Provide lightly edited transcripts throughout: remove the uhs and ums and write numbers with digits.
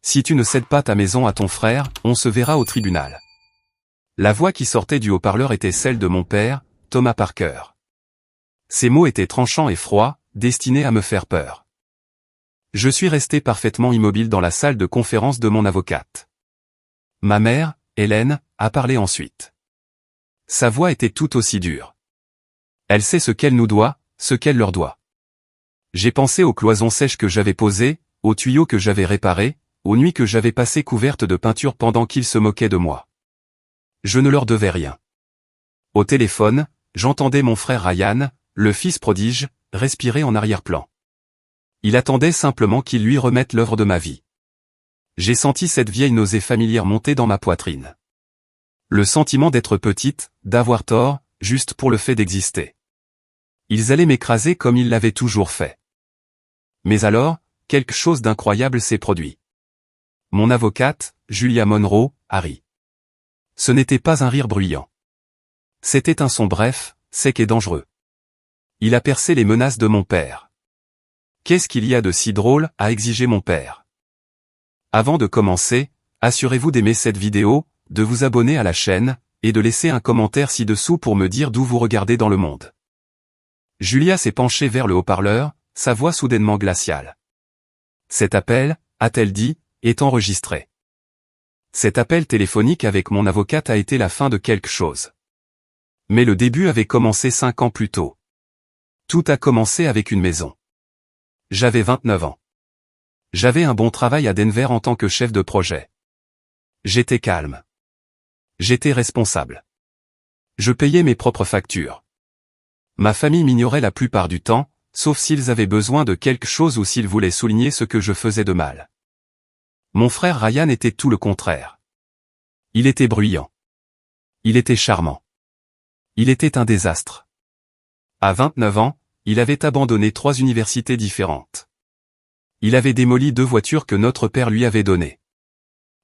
Si tu ne cèdes pas ta maison à ton frère, on se verra au tribunal. La voix qui sortait du haut-parleur était celle de mon père, Thomas Parker. Ces mots étaient tranchants et froids, destinés à me faire peur. Je suis resté parfaitement immobile dans la salle de conférence de mon avocate. Ma mère, Hélène, a parlé ensuite. Sa voix était tout aussi dure. Elle sait ce qu'elle nous doit, ce qu'elle leur doit. J'ai pensé aux cloisons sèches que j'avais posées, aux tuyaux que j'avais réparés, aux nuits que j'avais passées couvertes de peinture pendant qu'ils se moquaient de moi. Je ne leur devais rien. Au téléphone, j'entendais mon frère Ryan, le fils prodige, respirer en arrière-plan. Il attendait simplement qu'il lui remette l'œuvre de ma vie. J'ai senti cette vieille nausée familière monter dans ma poitrine. Le sentiment d'être petite, d'avoir tort, juste pour le fait d'exister. Ils allaient m'écraser comme ils l'avaient toujours fait. Mais alors, quelque chose d'incroyable s'est produit. Mon avocate, Julia Monroe, a ri. Ce n'était pas un rire bruyant. C'était un son bref, sec et dangereux. Il a percé les menaces de mon père. Qu'est-ce qu'il y a de si drôle, a exigé mon père. Avant de commencer, assurez-vous d'aimer cette vidéo, de vous abonner à la chaîne, et de laisser un commentaire ci-dessous pour me dire d'où vous regardez dans le monde. Julia s'est penchée vers le haut-parleur, sa voix soudainement glaciale. Cet appel, a-t-elle dit, est enregistré. Cet appel téléphonique avec mon avocate a été la fin de quelque chose. Mais le début avait commencé 5 ans plus tôt. Tout a commencé avec une maison. J'avais 29 ans. J'avais un bon travail à Denver en tant que chef de projet. J'étais calme. J'étais responsable. Je payais mes propres factures. Ma famille m'ignorait la plupart du temps, sauf s'ils avaient besoin de quelque chose ou s'ils voulaient souligner ce que je faisais de mal. Mon frère Ryan était tout le contraire. Il était bruyant. Il était charmant. Il était un désastre. À 29 ans, il avait abandonné 3 universités différentes. Il avait démoli 2 voitures que notre père lui avait données.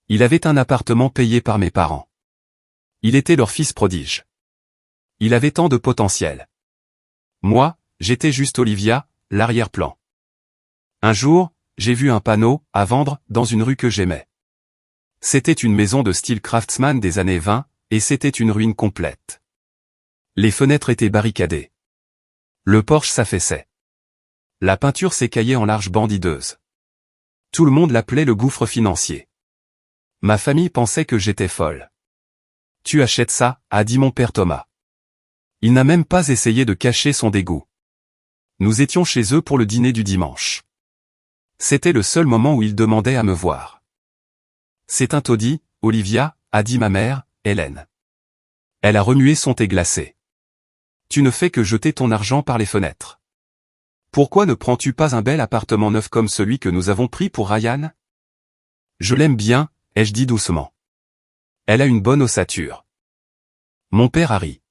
Il avait un appartement payé par mes parents. Il était leur fils prodige. Il avait tant de potentiel. Moi, j'étais juste Olivia, l'arrière-plan. Un jour, j'ai vu un panneau, à vendre, dans une rue que j'aimais. C'était une maison de style craftsman des années 20, et c'était une ruine complète. Les fenêtres étaient barricadées. Le porche s'affaissait. La peinture s'écaillait en larges bandes hideuses. Tout le monde l'appelait le gouffre financier. Ma famille pensait que j'étais folle. « Tu achètes ça », a dit mon père Thomas. Il n'a même pas essayé de cacher son dégoût. Nous étions chez eux pour le dîner du dimanche. C'était le seul moment où il demandait à me voir. C'est un taudis, Olivia, a dit ma mère, Hélène. Elle a remué son thé glacé. Tu ne fais que jeter ton argent par les fenêtres. Pourquoi ne prends-tu pas un bel appartement neuf comme celui que nous avons pris pour Ryan? Je l'aime bien, ai-je dit doucement. Elle a une bonne ossature. Mon père a ri.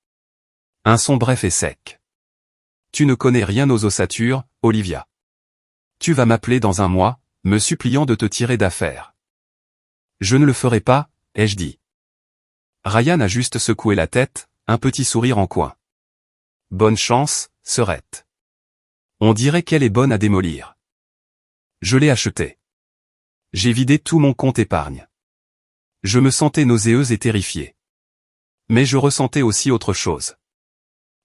Un son bref et sec. Tu ne connais rien aux ossatures, Olivia. Tu vas m'appeler dans un mois, me suppliant de te tirer d'affaire. Je ne le ferai pas, ai-je dit. Ryan a juste secoué la tête, un petit sourire en coin. Bonne chance, sœurette. On dirait qu'elle est bonne à démolir. Je l'ai achetée. J'ai vidé tout mon compte épargne. Je me sentais nauséeuse et terrifiée. Mais je ressentais aussi autre chose.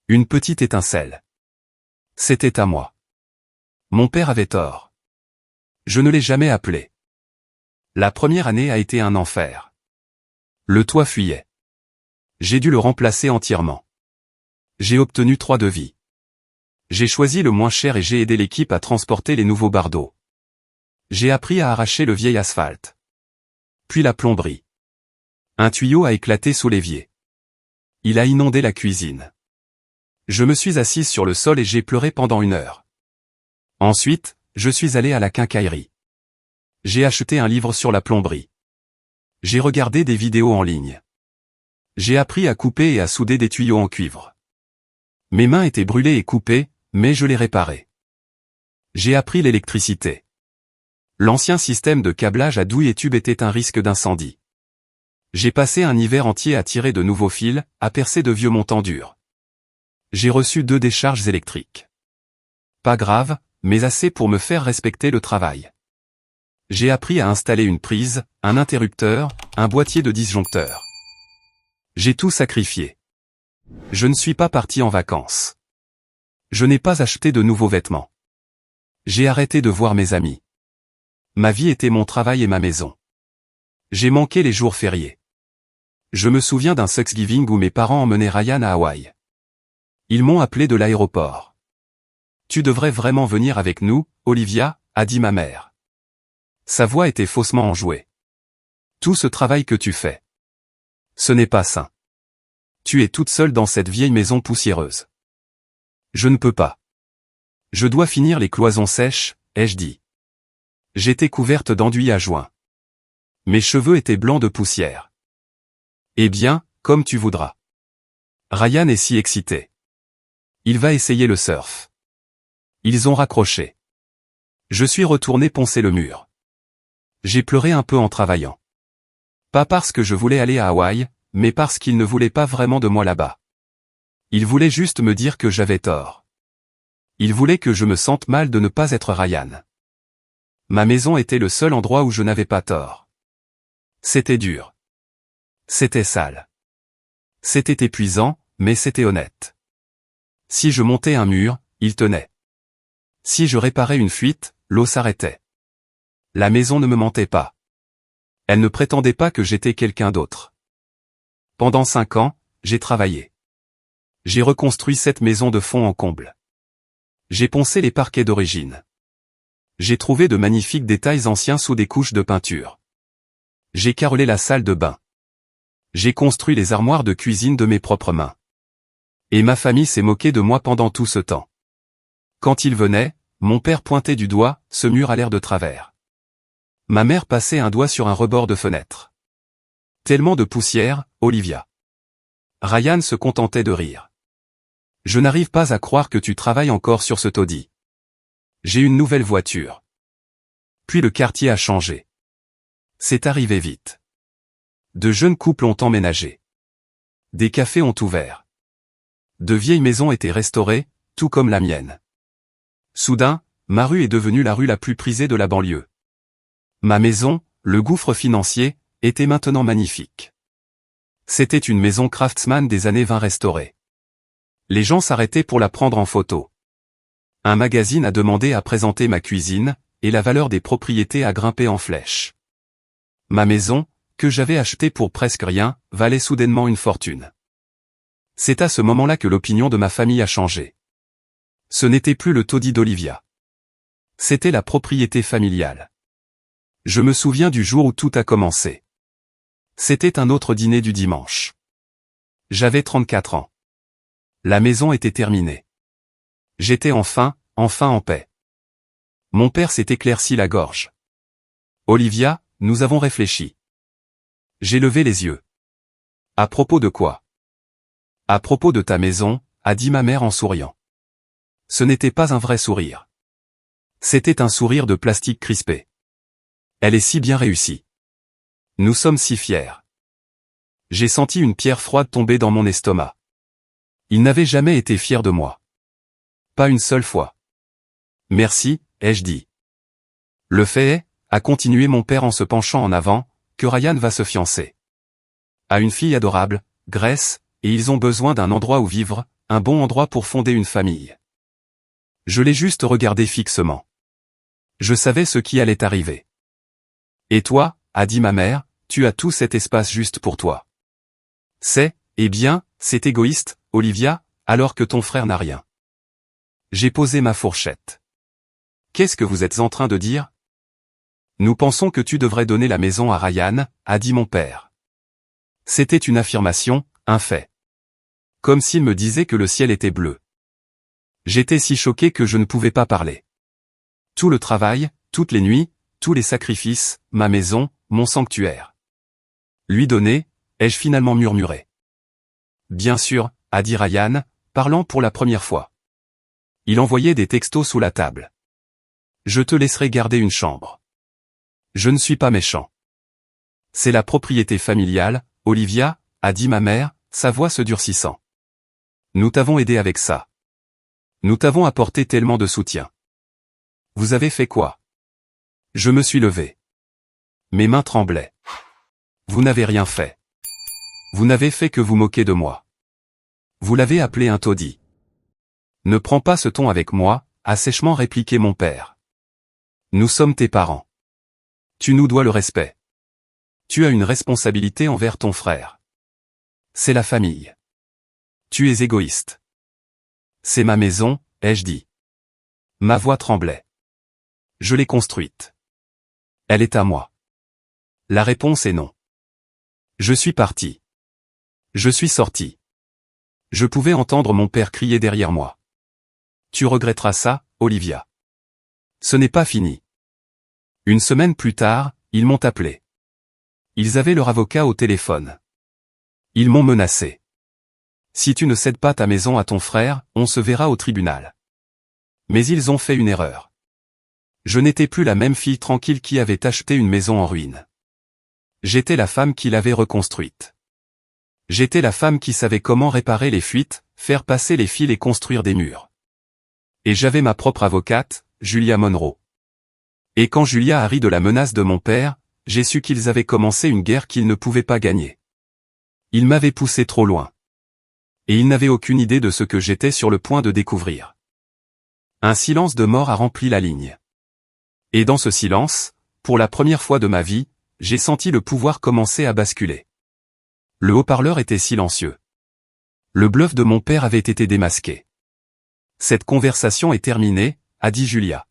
Une petite étincelle. C'était à moi. Mon père avait tort. Je ne l'ai jamais appelé. La première année a été un enfer. Le toit fuyait. J'ai dû le remplacer entièrement. J'ai obtenu 3 devis. J'ai choisi le moins cher et j'ai aidé l'équipe à transporter les nouveaux bardeaux. J'ai appris à arracher le vieil asphalte. Puis la plomberie. Un tuyau a éclaté sous l'évier. Il a inondé la cuisine. Je me suis assise sur le sol et j'ai pleuré pendant 1 heure. Ensuite, je suis allé à la quincaillerie. J'ai acheté un livre sur la plomberie. J'ai regardé des vidéos en ligne. J'ai appris à couper et à souder des tuyaux en cuivre. Mes mains étaient brûlées et coupées, mais je les réparais. J'ai appris l'électricité. L'ancien système de câblage à douille et tube était un risque d'incendie. J'ai passé un hiver entier à tirer de nouveaux fils, à percer de vieux montants durs. J'ai reçu 2 décharges électriques. Pas grave, mais assez pour me faire respecter le travail. J'ai appris à installer une prise, un interrupteur, un boîtier de disjoncteur. J'ai tout sacrifié. Je ne suis pas parti en vacances. Je n'ai pas acheté de nouveaux vêtements. J'ai arrêté de voir mes amis. Ma vie était mon travail et ma maison. J'ai manqué les jours fériés. Je me souviens d'un Thanksgiving où mes parents emmenaient Ryan à Hawaï. Ils m'ont appelé de l'aéroport. Tu devrais vraiment venir avec nous, Olivia, a dit ma mère. Sa voix était faussement enjouée. Tout ce travail que tu fais. Ce n'est pas sain. Tu es toute seule dans cette vieille maison poussiéreuse. Je ne peux pas. Je dois finir les cloisons sèches, ai-je dit. J'étais couverte d'enduit à joint. Mes cheveux étaient blancs de poussière. Eh bien, comme tu voudras. Ryan est si excité. Il va essayer le surf. Ils ont raccroché. Je suis retourné poncer le mur. J'ai pleuré un peu en travaillant. Pas parce que je voulais aller à Hawaï, mais parce qu'il ne voulait pas vraiment de moi là-bas. Il voulait juste me dire que j'avais tort. Il voulait que je me sente mal de ne pas être Ryan. Ma maison était le seul endroit où je n'avais pas tort. C'était dur. C'était sale. C'était épuisant, mais c'était honnête. Si je montais un mur, il tenait. Si je réparais une fuite, l'eau s'arrêtait. La maison ne me mentait pas. Elle ne prétendait pas que j'étais quelqu'un d'autre. Pendant 5 ans, j'ai travaillé. J'ai reconstruit cette maison de fond en comble. J'ai poncé les parquets d'origine. J'ai trouvé de magnifiques détails anciens sous des couches de peinture. J'ai carrelé la salle de bain. J'ai construit les armoires de cuisine de mes propres mains. Et ma famille s'est moquée de moi pendant tout ce temps. Quand il venait, mon père pointait du doigt, ce mur a l'air de travers. Ma mère passait un doigt sur un rebord de fenêtre. Tellement de poussière, Olivia. Ryan se contentait de rire. Je n'arrive pas à croire que tu travailles encore sur ce taudis. J'ai une nouvelle voiture. Puis le quartier a changé. C'est arrivé vite. De jeunes couples ont emménagé. Des cafés ont ouvert. De vieilles maisons étaient restaurées, tout comme la mienne. Soudain, ma rue est devenue la rue la plus prisée de la banlieue. Ma maison, le gouffre financier, était maintenant magnifique. C'était une maison Craftsman des années 20 restaurée. Les gens s'arrêtaient pour la prendre en photo. Un magazine a demandé à présenter ma cuisine, et la valeur des propriétés a grimpé en flèche. Ma maison, que j'avais achetée pour presque rien, valait soudainement une fortune. C'est à ce moment-là que l'opinion de ma famille a changé. Ce n'était plus le taudis d'Olivia. C'était la propriété familiale. Je me souviens du jour où tout a commencé. C'était un autre dîner du dimanche. J'avais 34 ans. La maison était terminée. J'étais enfin en paix. Mon père s'est éclairci la gorge. Olivia, nous avons réfléchi. J'ai levé les yeux. À propos de quoi? À propos de ta maison, a dit ma mère en souriant. Ce n'était pas un vrai sourire. C'était un sourire de plastique crispé. Elle est si bien réussie. Nous sommes si fiers. J'ai senti une pierre froide tomber dans mon estomac. Il n'avait jamais été fier de moi. Pas une seule fois. Merci, ai-je dit. Le fait est, a continué mon père en se penchant en avant, que Ryan va se fiancer. À une fille adorable, Grace, et ils ont besoin d'un endroit où vivre, un bon endroit pour fonder une famille. Je l'ai juste regardé fixement. Je savais ce qui allait arriver. Et toi, a dit ma mère, tu as tout cet espace juste pour toi. Eh bien, c'est égoïste, Olivia, alors que ton frère n'a rien. J'ai posé ma fourchette. Qu'est-ce que vous êtes en train de dire? Nous pensons que tu devrais donner la maison à Ryan, a dit mon père. C'était une affirmation, un fait. Comme s'il me disait que le ciel était bleu. J'étais si choqué que je ne pouvais pas parler. Tout le travail, toutes les nuits, tous les sacrifices, ma maison, mon sanctuaire. Lui donner, ai-je finalement murmuré. Bien sûr, a dit Ryan, parlant pour la première fois. Il envoyait des textos sous la table. Je te laisserai garder une chambre. Je ne suis pas méchant. C'est la propriété familiale, Olivia, a dit ma mère, sa voix se durcissant. Nous t'avons aidé avec ça. Nous t'avons apporté tellement de soutien. Vous avez fait quoi? Je me suis levé. Mes mains tremblaient. Vous n'avez rien fait. Vous n'avez fait que vous moquer de moi. Vous l'avez appelé un taudis. Ne prends pas ce ton avec moi, a sèchement répliqué mon père. Nous sommes tes parents. Tu nous dois le respect. Tu as une responsabilité envers ton frère. C'est la famille. Tu es égoïste. C'est ma maison, ai-je dit. Ma voix tremblait. Je l'ai construite. Elle est à moi. La réponse est non. Je suis parti. Je suis sorti. Je pouvais entendre mon père crier derrière moi. Tu regretteras ça, Olivia. Ce n'est pas fini. Une semaine plus tard, ils m'ont appelé. Ils avaient leur avocat au téléphone. Ils m'ont menacé. Si tu ne cèdes pas ta maison à ton frère, on se verra au tribunal. Mais ils ont fait une erreur. Je n'étais plus la même fille tranquille qui avait acheté une maison en ruine. J'étais la femme qui l'avait reconstruite. J'étais la femme qui savait comment réparer les fuites, faire passer les fils et construire des murs. Et j'avais ma propre avocate, Julia Monroe. Et quand Julia a ri de la menace de mon père, j'ai su qu'ils avaient commencé une guerre qu'ils ne pouvaient pas gagner. Ils m'avaient poussé trop loin. Et ils n'avaient aucune idée de ce que j'étais sur le point de découvrir. Un silence de mort a rempli la ligne. Et dans ce silence, pour la première fois de ma vie, j'ai senti le pouvoir commencer à basculer. Le haut-parleur était silencieux. Le bluff de mon père avait été démasqué. Cette conversation est terminée, a dit Julia.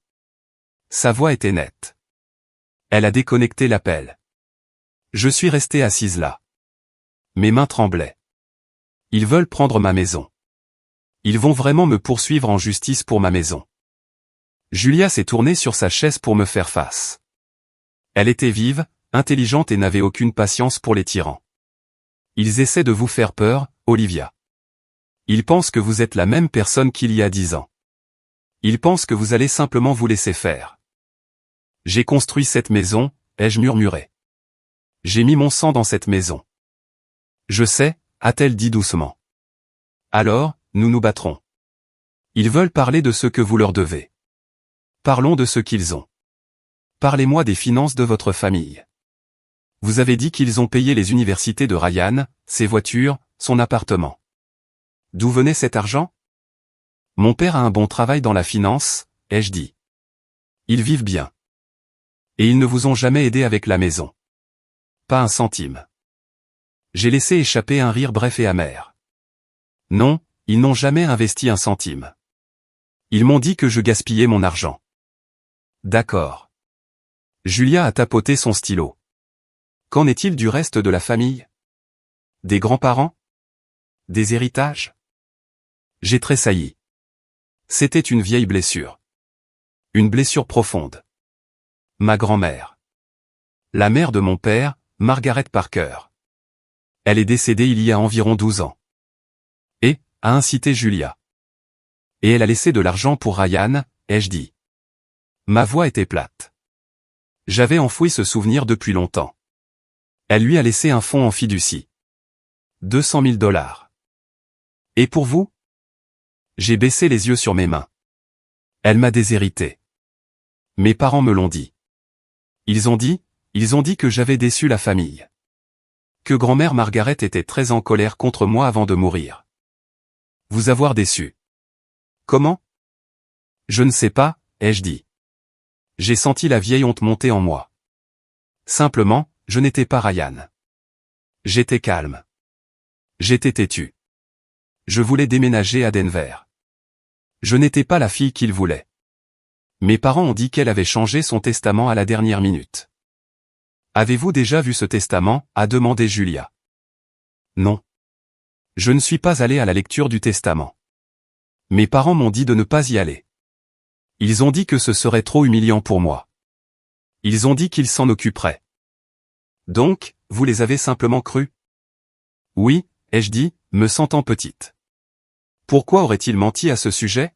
Sa voix était nette. Elle a déconnecté l'appel. Je suis resté assise là. Mes mains tremblaient. Ils veulent prendre ma maison. Ils vont vraiment me poursuivre en justice pour ma maison. Julia s'est tournée sur sa chaise pour me faire face. Elle était vive, intelligente et n'avait aucune patience pour les tyrans. Ils essaient de vous faire peur, Olivia. Ils pensent que vous êtes la même personne qu'il y a 10 ans. Ils pensent que vous allez simplement vous laisser faire. J'ai construit cette maison, ai-je murmuré. J'ai mis mon sang dans cette maison. Je sais, a-t-elle dit doucement. Alors, nous nous battrons. Ils veulent parler de ce que vous leur devez. Parlons de ce qu'ils ont. Parlez-moi des finances de votre famille. Vous avez dit qu'ils ont payé les universités de Ryan, ses voitures, son appartement. D'où venait cet argent? Mon père a un bon travail dans la finance, ai-je dit. Ils vivent bien. Et ils ne vous ont jamais aidé avec la maison. Pas un centime. J'ai laissé échapper un rire bref et amer. Non, ils n'ont jamais investi un centime. Ils m'ont dit que je gaspillais mon argent. D'accord. Julia a tapoté son stylo. Qu'en est-il du reste de la famille? Des grands-parents? Des héritages? J'ai tressailli. C'était une vieille blessure. Une blessure profonde. Ma grand-mère. La mère de mon père, Margaret Parker. Elle est décédée il y a environ 12 ans. Et, a incité Julia. Et elle a laissé de l'argent pour Ryan, ai-je dit. Ma voix était plate. J'avais enfoui ce souvenir depuis longtemps. Elle lui a laissé un fonds en fiducie. 200 000 $. Et pour vous? J'ai baissé les yeux sur mes mains. Elle m'a déshérité. Mes parents me l'ont dit. Ils ont dit que j'avais déçu la famille. Que grand-mère Margaret était très en colère contre moi avant de mourir. Vous avoir déçu. Comment? Je ne sais pas, ai-je dit. J'ai senti la vieille honte monter en moi. Simplement, je n'étais pas Ryan. J'étais calme. J'étais têtu. Je voulais déménager à Denver. Je n'étais pas la fille qu'il voulait. Mes parents ont dit qu'elle avait changé son testament à la dernière minute. Avez-vous déjà vu ce testament? A demandé Julia. Non. Je ne suis pas allé à la lecture du testament. Mes parents m'ont dit de ne pas y aller. Ils ont dit que ce serait trop humiliant pour moi. Ils ont dit qu'ils s'en occuperaient. Donc, vous les avez simplement crus? Oui, ai-je dit, me sentant petite. Pourquoi auraient-ils menti à ce sujet?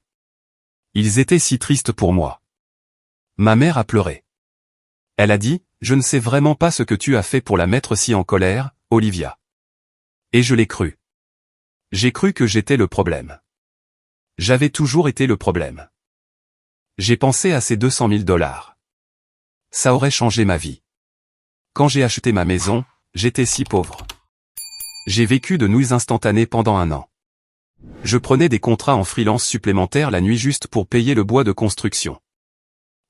Ils étaient si tristes pour moi. Ma mère a pleuré. Elle a dit, je ne sais vraiment pas ce que tu as fait pour la mettre si en colère, Olivia. Et je l'ai cru. J'ai cru que j'étais le problème. J'avais toujours été le problème. J'ai pensé à ces 200 000 $. Ça aurait changé ma vie. quand j'ai acheté ma maison, j'étais si pauvre. J'ai vécu de nouilles instantanées pendant 1 an. Je prenais des contrats en freelance supplémentaires la nuit juste pour payer le bois de construction.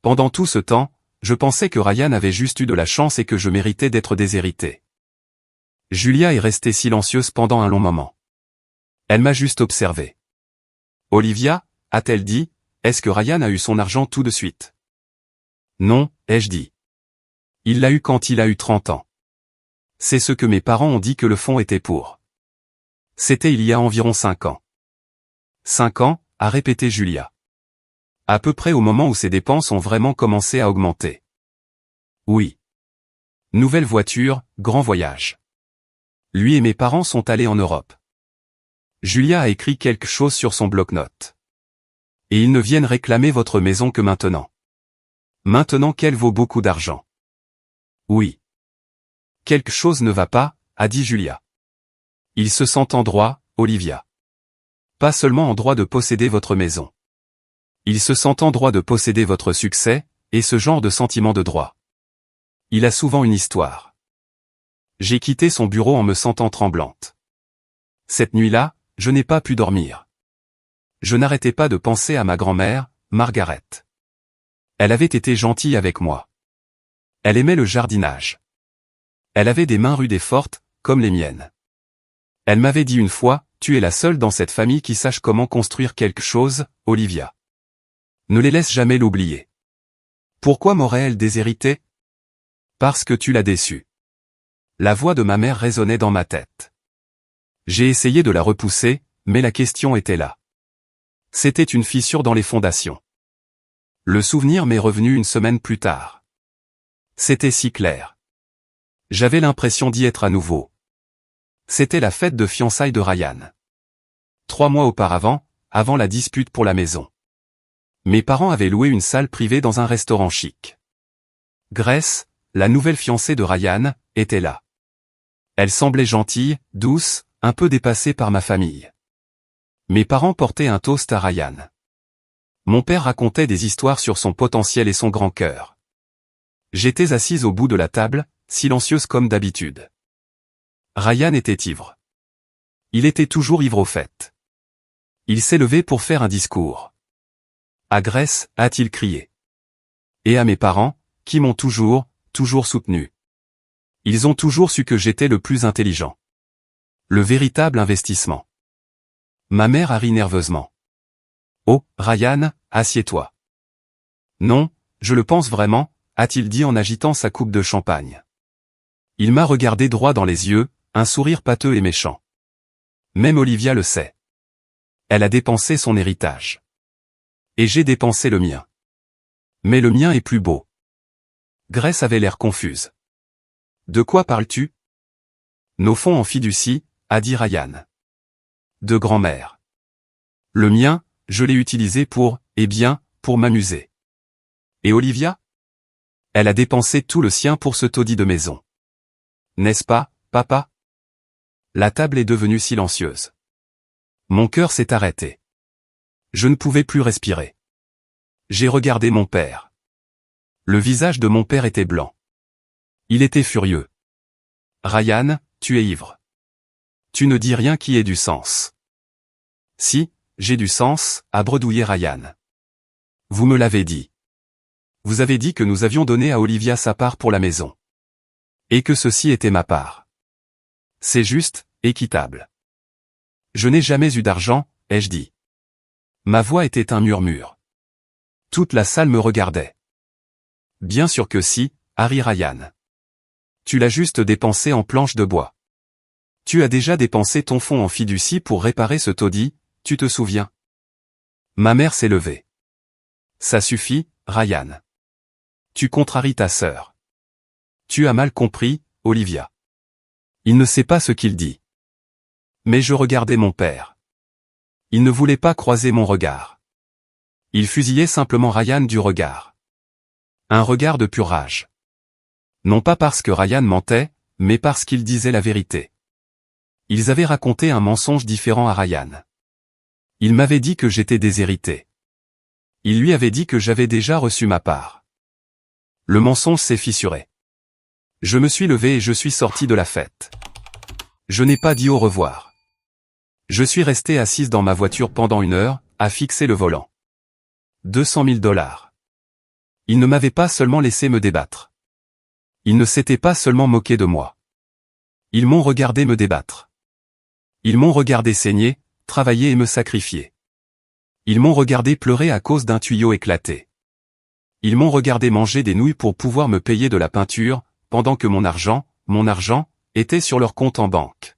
Pendant tout ce temps, je pensais que Ryan avait juste eu de la chance et que je méritais d'être déshéritée. Julia est restée silencieuse pendant un long moment. Elle m'a juste observé. Olivia, a-t-elle dit, est-ce que Ryan a eu son argent tout de suite? Non, ai-je dit. Il l'a eu quand il a eu 30 ans. C'est ce que mes parents ont dit que le fonds était pour. C'était il y a environ 5 ans. 5 ans, a répété Julia. À peu près au moment où ses dépenses ont vraiment commencé à augmenter. Oui. Nouvelle voiture, grand voyage. Lui et mes parents sont allés en Europe. Julia a écrit quelque chose sur son bloc-notes. Et ils ne viennent réclamer votre maison que maintenant. Maintenant qu'elle vaut beaucoup d'argent. Oui. Quelque chose ne va pas, a dit Julia. Ils se sentent en droit, Olivia. Pas seulement en droit de posséder votre maison. Ils se sentent en droit de posséder votre succès, et ce genre de sentiment de droit. Il a souvent une histoire. J'ai quitté son bureau en me sentant tremblante. Cette nuit-là, je n'ai pas pu dormir. Je n'arrêtais pas de penser à ma grand-mère, Margaret. Elle avait été gentille avec moi. Elle aimait le jardinage. Elle avait des mains rudes et fortes, comme les miennes. Elle m'avait dit une fois, tu es la seule dans cette famille qui sache comment construire quelque chose, Olivia. Ne les laisse jamais l'oublier. Pourquoi m'aurait-elle déshéritée? Parce que tu l'as déçue. La voix de ma mère résonnait dans ma tête. J'ai essayé de la repousser, mais la question était là. C'était une fissure dans les fondations. Le souvenir m'est revenu une semaine plus tard. C'était si clair. J'avais l'impression d'y être à nouveau. C'était la fête de fiançailles de Ryan. 3 mois auparavant, avant la dispute pour la maison. Mes parents avaient loué une salle privée dans un restaurant chic. Grace, la nouvelle fiancée de Ryan, était là. Elle semblait gentille, douce, un peu dépassée par ma famille. Mes parents portaient un toast à Ryan. Mon père racontait des histoires sur son potentiel et son grand cœur. J'étais assise au bout de la table, silencieuse comme d'habitude. Ryan était ivre. Il était toujours ivre au fait. Il s'est levé pour faire un discours. À Grace, a-t-il crié. Et à mes parents, qui m'ont toujours soutenu. Ils ont toujours su que j'étais le plus intelligent. Le véritable investissement. Ma mère a ri nerveusement. Oh, Ryan, assieds-toi. Non, je le pense vraiment, a-t-il dit en agitant sa coupe de champagne. Il m'a regardé droit dans les yeux, un sourire pâteux et méchant. Même Olivia le sait. Elle a dépensé son héritage. Et j'ai dépensé le mien. Mais le mien est plus beau. Grace avait l'air confuse. De quoi parles-tu? Nos fonds en fiducie, a dit Ryan. De grand-mère. Le mien, je l'ai utilisé pour m'amuser. Et Olivia? Elle a dépensé tout le sien pour ce taudis de maison. N'est-ce pas, papa? La table est devenue silencieuse. Mon cœur s'est arrêté. Je ne pouvais plus respirer. J'ai regardé mon père. Le visage de mon père était blanc. Il était furieux. Ryan, tu es ivre. Tu ne dis rien qui ait du sens. Si, j'ai du sens, a bredouillé Ryan. Vous me l'avez dit. Vous avez dit que nous avions donné à Olivia sa part pour la maison. Et que ceci était ma part. C'est juste, équitable. Je n'ai jamais eu d'argent, ai-je dit. Ma voix était un murmure. Toute la salle me regardait. Bien sûr que si, a ri Ryan. Tu l'as juste dépensé en planches de bois. Tu as déjà dépensé ton fonds en fiducie pour réparer ce taudis, tu te souviens? Ma mère s'est levée. Ça suffit, Ryan. Tu contraries ta sœur. Tu as mal compris, Olivia. Il ne sait pas ce qu'il dit. Mais je regardais mon père. Il ne voulait pas croiser mon regard. Il fusillait simplement Ryan du regard. Un regard de pure rage. Non pas parce que Ryan mentait, mais parce qu'il disait la vérité. Ils avaient raconté un mensonge différent à Ryan. Il m'avait dit que j'étais déshéritée. Il lui avait dit que j'avais déjà reçu ma part. Le mensonge s'est fissuré. Je me suis levé et je suis sorti de la fête. Je n'ai pas dit au revoir. Je suis resté assise dans ma voiture pendant 1 heure, à fixer le volant. 200 000 $. Ils ne m'avaient pas seulement laissé me débattre. Ils ne s'étaient pas seulement moqués de moi. Ils m'ont regardé me débattre. Ils m'ont regardé saigner, travailler et me sacrifier. Ils m'ont regardé pleurer à cause d'un tuyau éclaté. Ils m'ont regardé manger des nouilles pour pouvoir me payer de la peinture, pendant que mon argent, était sur leur compte en banque.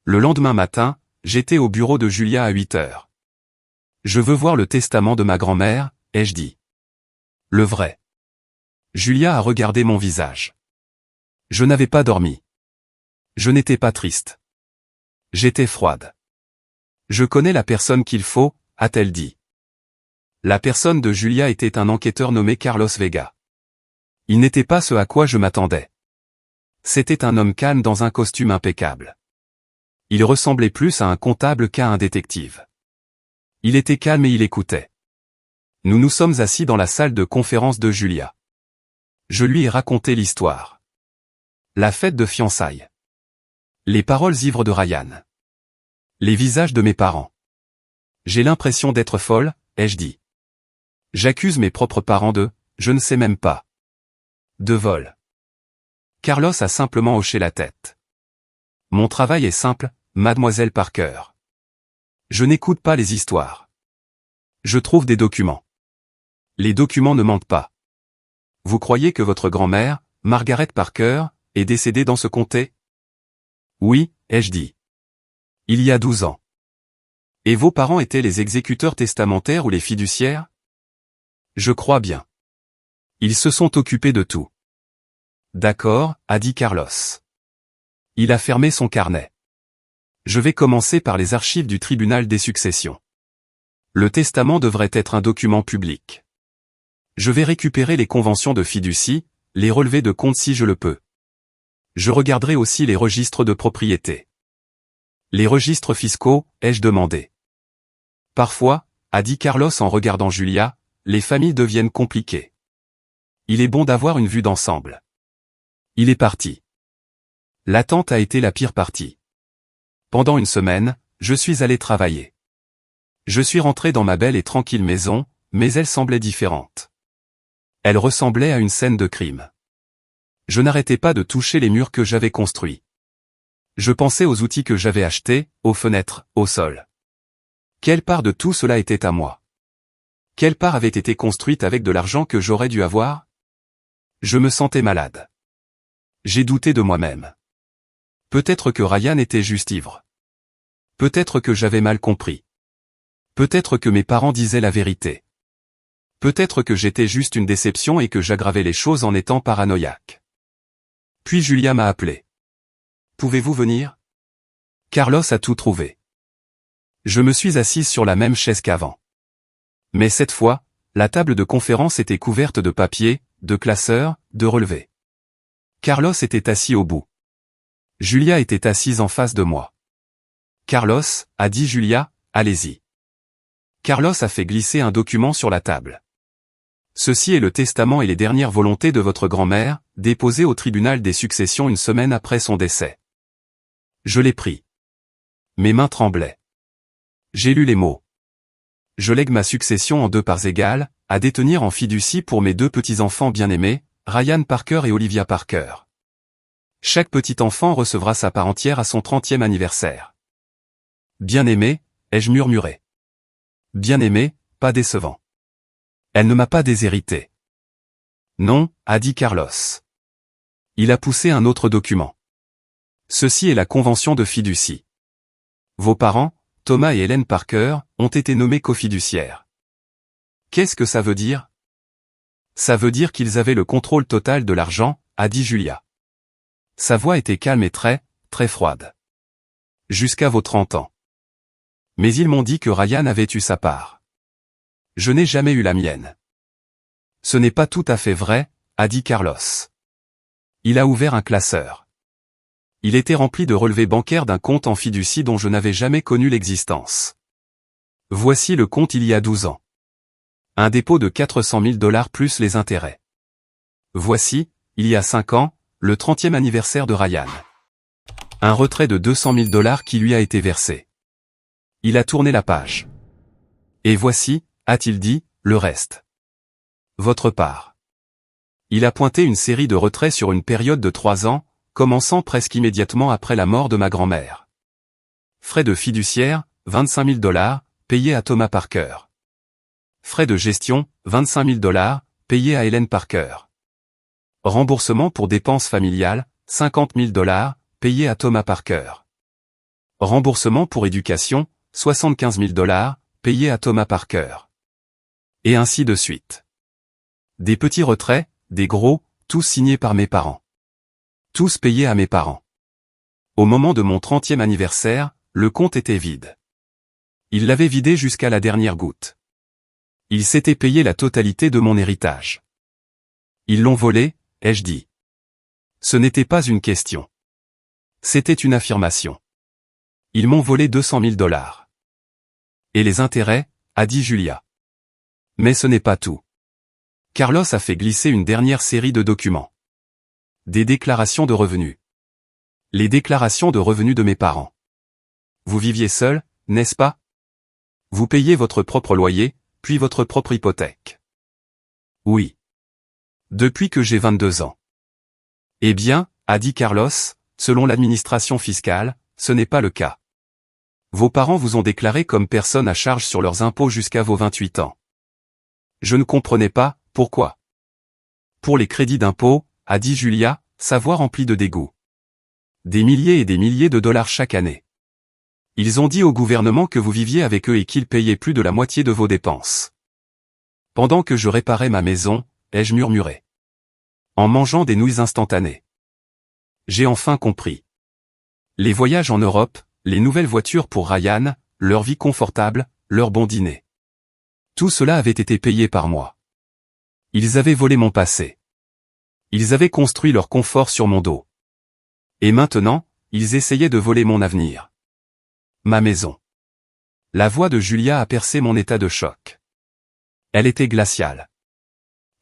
Le lendemain matin, j'étais au bureau de Julia à 8 heures. Je veux voir le testament de ma grand-mère, ai-je dit. Le vrai. Julia a regardé mon visage. Je n'avais pas dormi. Je n'étais pas triste. J'étais froide. Je connais la personne qu'il faut, a-t-elle dit. La personne de Julia était un enquêteur nommé Carlos Vega. Il n'était pas ce à quoi je m'attendais. C'était un homme calme dans un costume impeccable. Il ressemblait plus à un comptable qu'à un détective. Il était calme et il écoutait. Nous nous sommes assis dans la salle de conférence de Julia. Je lui ai raconté l'histoire. La fête de fiançailles. Les paroles ivres de Ryan. Les visages de mes parents. J'ai l'impression d'être folle, ai-je dit. J'accuse mes propres parents je ne sais même pas. De vol. Carlos a simplement hoché la tête. Mon travail est simple, mademoiselle Parker. Je n'écoute pas les histoires. Je trouve des documents. Les documents ne mentent pas. Vous croyez que votre grand-mère, Margaret Parker, est décédée dans ce comté? Oui, ai-je dit. Il y a 12 ans. Et vos parents étaient les exécuteurs testamentaires ou les fiduciaires? Je crois bien. Ils se sont occupés de tout. D'accord, a dit Carlos. Il a fermé son carnet. Je vais commencer par les archives du tribunal des successions. Le testament devrait être un document public. Je vais récupérer les conventions de fiducie, les relevés de compte si je le peux. Je regarderai aussi les registres de propriété. Les registres fiscaux, ai-je demandé. Parfois, a dit Carlos en regardant Julia, les familles deviennent compliquées. Il est bon d'avoir une vue d'ensemble. Il est parti. L'attente a été la pire partie. Pendant 1 semaine, je suis allé travailler. Je suis rentré dans ma belle et tranquille maison, mais elle semblait différente. Elle ressemblait à une scène de crime. Je n'arrêtais pas de toucher les murs que j'avais construits. Je pensais aux outils que j'avais achetés, aux fenêtres, au sol. Quelle part de tout cela était à moi? Quelle part avait été construite avec de l'argent que j'aurais dû avoir? Je me sentais malade. J'ai douté de moi-même. Peut-être que Ryan était juste ivre. Peut-être que j'avais mal compris. Peut-être que mes parents disaient la vérité. Peut-être que j'étais juste une déception et que j'aggravais les choses en étant paranoïaque. Puis Julia m'a appelé. Pouvez-vous venir? Carlos a tout trouvé. Je me suis assise sur la même chaise qu'avant. Mais cette fois, la table de conférence était couverte de papier, de classeurs, de relevés. Carlos était assis au bout. Julia était assise en face de moi. Carlos, a dit Julia, allez-y. Carlos a fait glisser un document sur la table. Ceci est le testament et les dernières volontés de votre grand-mère, déposé au tribunal des successions 1 semaine après son décès. Je l'ai pris. Mes mains tremblaient. J'ai lu les mots. Je lègue ma succession en 2 parts égales, à détenir en fiducie pour mes 2 petits-enfants bien-aimés, Ryan Parker et Olivia Parker. Chaque petit enfant recevra sa part entière à son 30e anniversaire. Bien-aimé, ai-je murmuré. Bien-aimé, pas décevant. Elle ne m'a pas déshérité. Non, a dit Carlos. Il a poussé un autre document. Ceci est la convention de fiducie. Vos parents, Thomas et Helen Parker, ont été nommés cofiduciaires. Qu'est-ce que ça veut dire? Ça veut dire qu'ils avaient le contrôle total de l'argent, a dit Julia. Sa voix était calme et très froide. Jusqu'à vos 30 ans. Mais ils m'ont dit que Ryan avait eu sa part. Je n'ai jamais eu la mienne. Ce n'est pas tout à fait vrai, a dit Carlos. Il a ouvert un classeur. Il était rempli de relevés bancaires d'un compte en fiducie dont je n'avais jamais connu l'existence. Voici le compte il y a 12 ans. Un dépôt de 400 000 $ plus les intérêts. Voici, il y a 5 ans, le 30e anniversaire de Ryan. Un retrait de 200 000 $ qui lui a été versé. Il a tourné la page. Et voici, a-t-il dit, le reste. Votre part. Il a pointé une série de retraits sur une période de 3 ans, commençant presque immédiatement après la mort de ma grand-mère. Frais de fiduciaire, 25 000 $, payés à Thomas Parker. Frais de gestion, 25 000 $, payés à Helen Parker. Remboursement pour dépenses familiales, 50 000 $, payés à Thomas Parker. Remboursement pour éducation, 75 000 $, payés à Thomas Parker. Et ainsi de suite. Des petits retraits, des gros, tous signés par mes parents. Tous payés à mes parents. Au moment de mon 30e anniversaire, le compte était vide. Il l'avait vidé jusqu'à la dernière goutte. Ils s'étaient payé la totalité de mon héritage. Ils l'ont volé, ai-je dit. Ce n'était pas une question. C'était une affirmation. Ils m'ont volé 200 000 $. Et les intérêts, a dit Julia. Mais ce n'est pas tout. Carlos a fait glisser une dernière série de documents. Des déclarations de revenus. Les déclarations de revenus de mes parents. Vous viviez seul, n'est-ce pas? Vous payez votre propre loyer, puis votre propre hypothèque. Oui. Depuis que j'ai 22 ans. Eh bien, a dit Carlos, selon l'administration fiscale, ce n'est pas le cas. Vos parents vous ont déclaré comme personne à charge sur leurs impôts jusqu'à vos 28 ans. Je ne comprenais pas, pourquoi. Pour les crédits d'impôt, a dit Julia, sa voix remplie de dégoût. Des milliers et des milliers de dollars chaque année. Ils ont dit au gouvernement que vous viviez avec eux et qu'ils payaient plus de la moitié de vos dépenses. Pendant que je réparais ma maison, ai-je murmuré. En mangeant des nouilles instantanées. J'ai enfin compris. Les voyages en Europe, les nouvelles voitures pour Ryan, leur vie confortable, leurs bons dîners. Tout cela avait été payé par moi. Ils avaient volé mon passé. Ils avaient construit leur confort sur mon dos. Et maintenant, ils essayaient de voler mon avenir. Ma maison. La voix de Julia a percé mon état de choc. Elle était glaciale.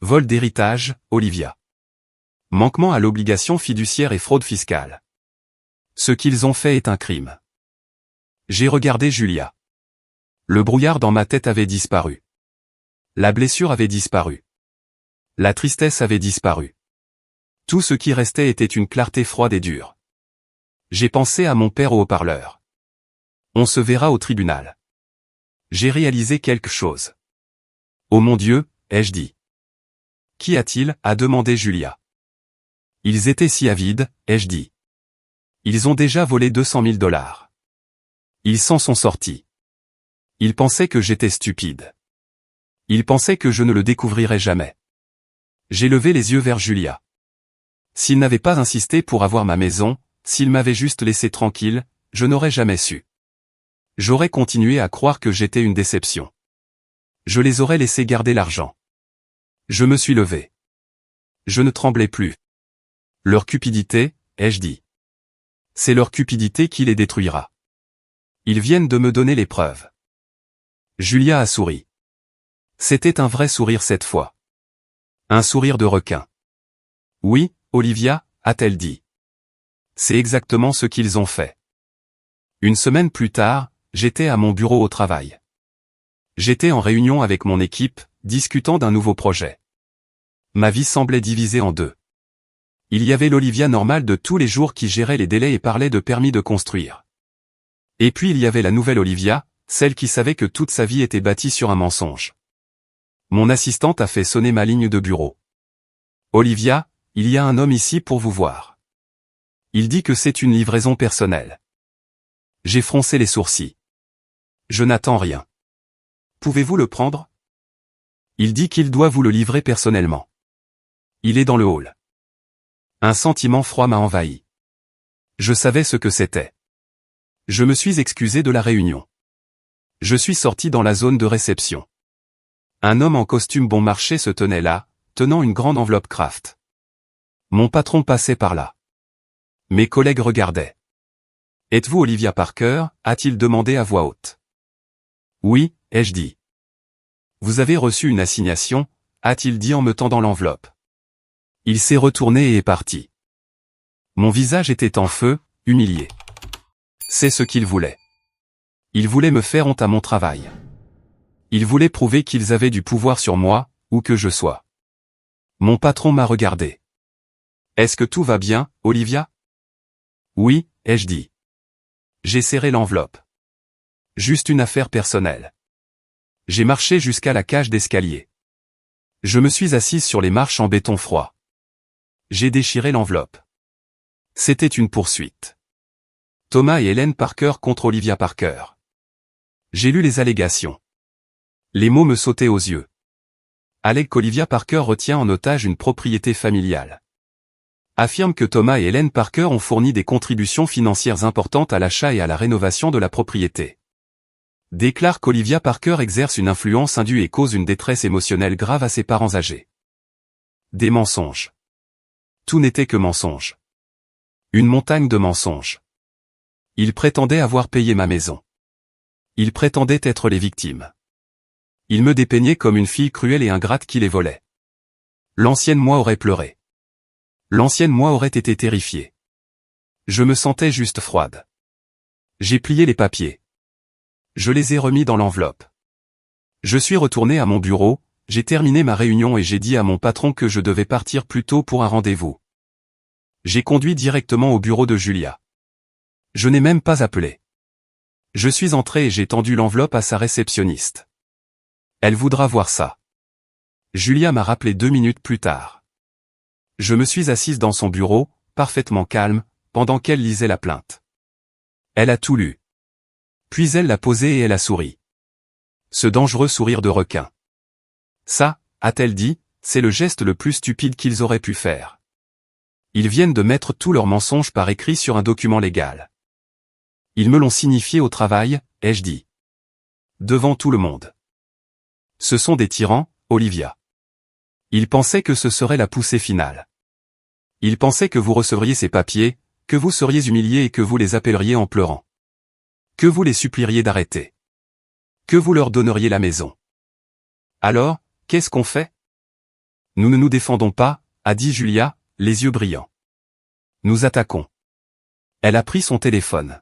Vol d'héritage, Olivia. Manquement à l'obligation fiduciaire et fraude fiscale. Ce qu'ils ont fait est un crime. J'ai regardé Julia. Le brouillard dans ma tête avait disparu. La blessure avait disparu. La tristesse avait disparu. Tout ce qui restait était une clarté froide et dure. J'ai pensé à mon père au haut-parleur. On se verra au tribunal. J'ai réalisé quelque chose. Oh mon Dieu, ai-je dit. Qu'y a-t-il, a demandé Julia. Ils étaient si avides, ai-je dit. Ils ont déjà volé 200 000 $. Ils s'en sont sortis. Ils pensaient que j'étais stupide. Ils pensaient que je ne le découvrirais jamais. J'ai levé les yeux vers Julia. S'ils n'avaient pas insisté pour avoir ma maison, s'ils m'avaient juste laissé tranquille, je n'aurais jamais su. J'aurais continué à croire que j'étais une déception. Je les aurais laissés garder l'argent. Je me suis levé. Je ne tremblais plus. Leur cupidité, ai-je dit. C'est leur cupidité qui les détruira. Ils viennent de me donner les preuves. Julia a souri. C'était un vrai sourire cette fois. Un sourire de requin. Oui, Olivia, a-t-elle dit. C'est exactement ce qu'ils ont fait. Une semaine plus tard, j'étais à mon bureau au travail. J'étais en réunion avec mon équipe, discutant d'un nouveau projet. Ma vie semblait divisée en deux. Il y avait l'Olivia normale de tous les jours qui gérait les délais et parlait de permis de construire. Et puis il y avait la nouvelle Olivia, celle qui savait que toute sa vie était bâtie sur un mensonge. Mon assistante a fait sonner ma ligne de bureau. Olivia, il y a un homme ici pour vous voir. Il dit que c'est une livraison personnelle. J'ai froncé les sourcils. Je n'attends rien. Pouvez-vous le prendre? Il dit qu'il doit vous le livrer personnellement. Il est dans le hall. Un sentiment froid m'a envahi. Je savais ce que c'était. Je me suis excusé de la réunion. Je suis sorti dans la zone de réception. Un homme en costume bon marché se tenait là, tenant une grande enveloppe Kraft. Mon patron passait par là. Mes collègues regardaient. « Êtes-vous Olivia Parker ?» a-t-il demandé à voix haute. « Oui, ai-je dit. »« Vous avez reçu une assignation ?» a-t-il dit en me tendant l'enveloppe. Il s'est retourné et est parti. Mon visage était en feu, humilié. C'est ce qu'ils voulaient. Ils voulaient me faire honte à mon travail. Ils voulaient prouver qu'ils avaient du pouvoir sur moi, où que je sois. Mon patron m'a regardé. Est-ce que tout va bien, Olivia? Oui, ai-je dit. J'ai serré l'enveloppe. Juste une affaire personnelle. J'ai marché jusqu'à la cage d'escalier. Je me suis assise sur les marches en béton froid. J'ai déchiré l'enveloppe. C'était une poursuite. Thomas et Helen Parker contre Olivia Parker. J'ai lu les allégations. Les mots me sautaient aux yeux. Allègue qu'Olivia Parker retient en otage une propriété familiale. Affirme que Thomas et Helen Parker ont fourni des contributions financières importantes à l'achat et à la rénovation de la propriété. Déclare qu'Olivia Parker exerce une influence indue et cause une détresse émotionnelle grave à ses parents âgés. Des mensonges. Tout n'était que mensonge. Une montagne de mensonges. Ils prétendaient avoir payé ma maison. Ils prétendaient être les victimes. Ils me dépeignaient comme une fille cruelle et ingrate qui les volait. L'ancienne moi aurait pleuré. L'ancienne moi aurait été terrifiée. Je me sentais juste froide. J'ai plié les papiers. Je les ai remis dans l'enveloppe. Je suis retourné à mon bureau, j'ai terminé ma réunion et j'ai dit à mon patron que je devais partir plus tôt pour un rendez-vous. J'ai conduit directement au bureau de Julia. Je n'ai même pas appelé. Je suis entré et j'ai tendu l'enveloppe à sa réceptionniste. Elle voudra voir ça. Julia m'a rappelé 2 minutes plus tard. Je me suis assise dans son bureau, parfaitement calme, pendant qu'elle lisait la plainte. Elle a tout lu. Puis elle l'a posée et elle a souri. Ce dangereux sourire de requin. Ça, a-t-elle dit, c'est le geste le plus stupide qu'ils auraient pu faire. Ils viennent de mettre tous leurs mensonges par écrit sur un document légal. Ils me l'ont signifié au travail, ai-je dit. Devant tout le monde. Ce sont des tyrans, Olivia. Ils pensaient que ce serait la poussée finale. Ils pensaient que vous recevriez ces papiers, que vous seriez humiliés et que vous les appelleriez en pleurant. Que vous les supplieriez d'arrêter. Que vous leur donneriez la maison. Alors, qu'est-ce qu'on fait? Nous ne nous défendons pas, a dit Julia, les yeux brillants. Nous attaquons. Elle a pris son téléphone.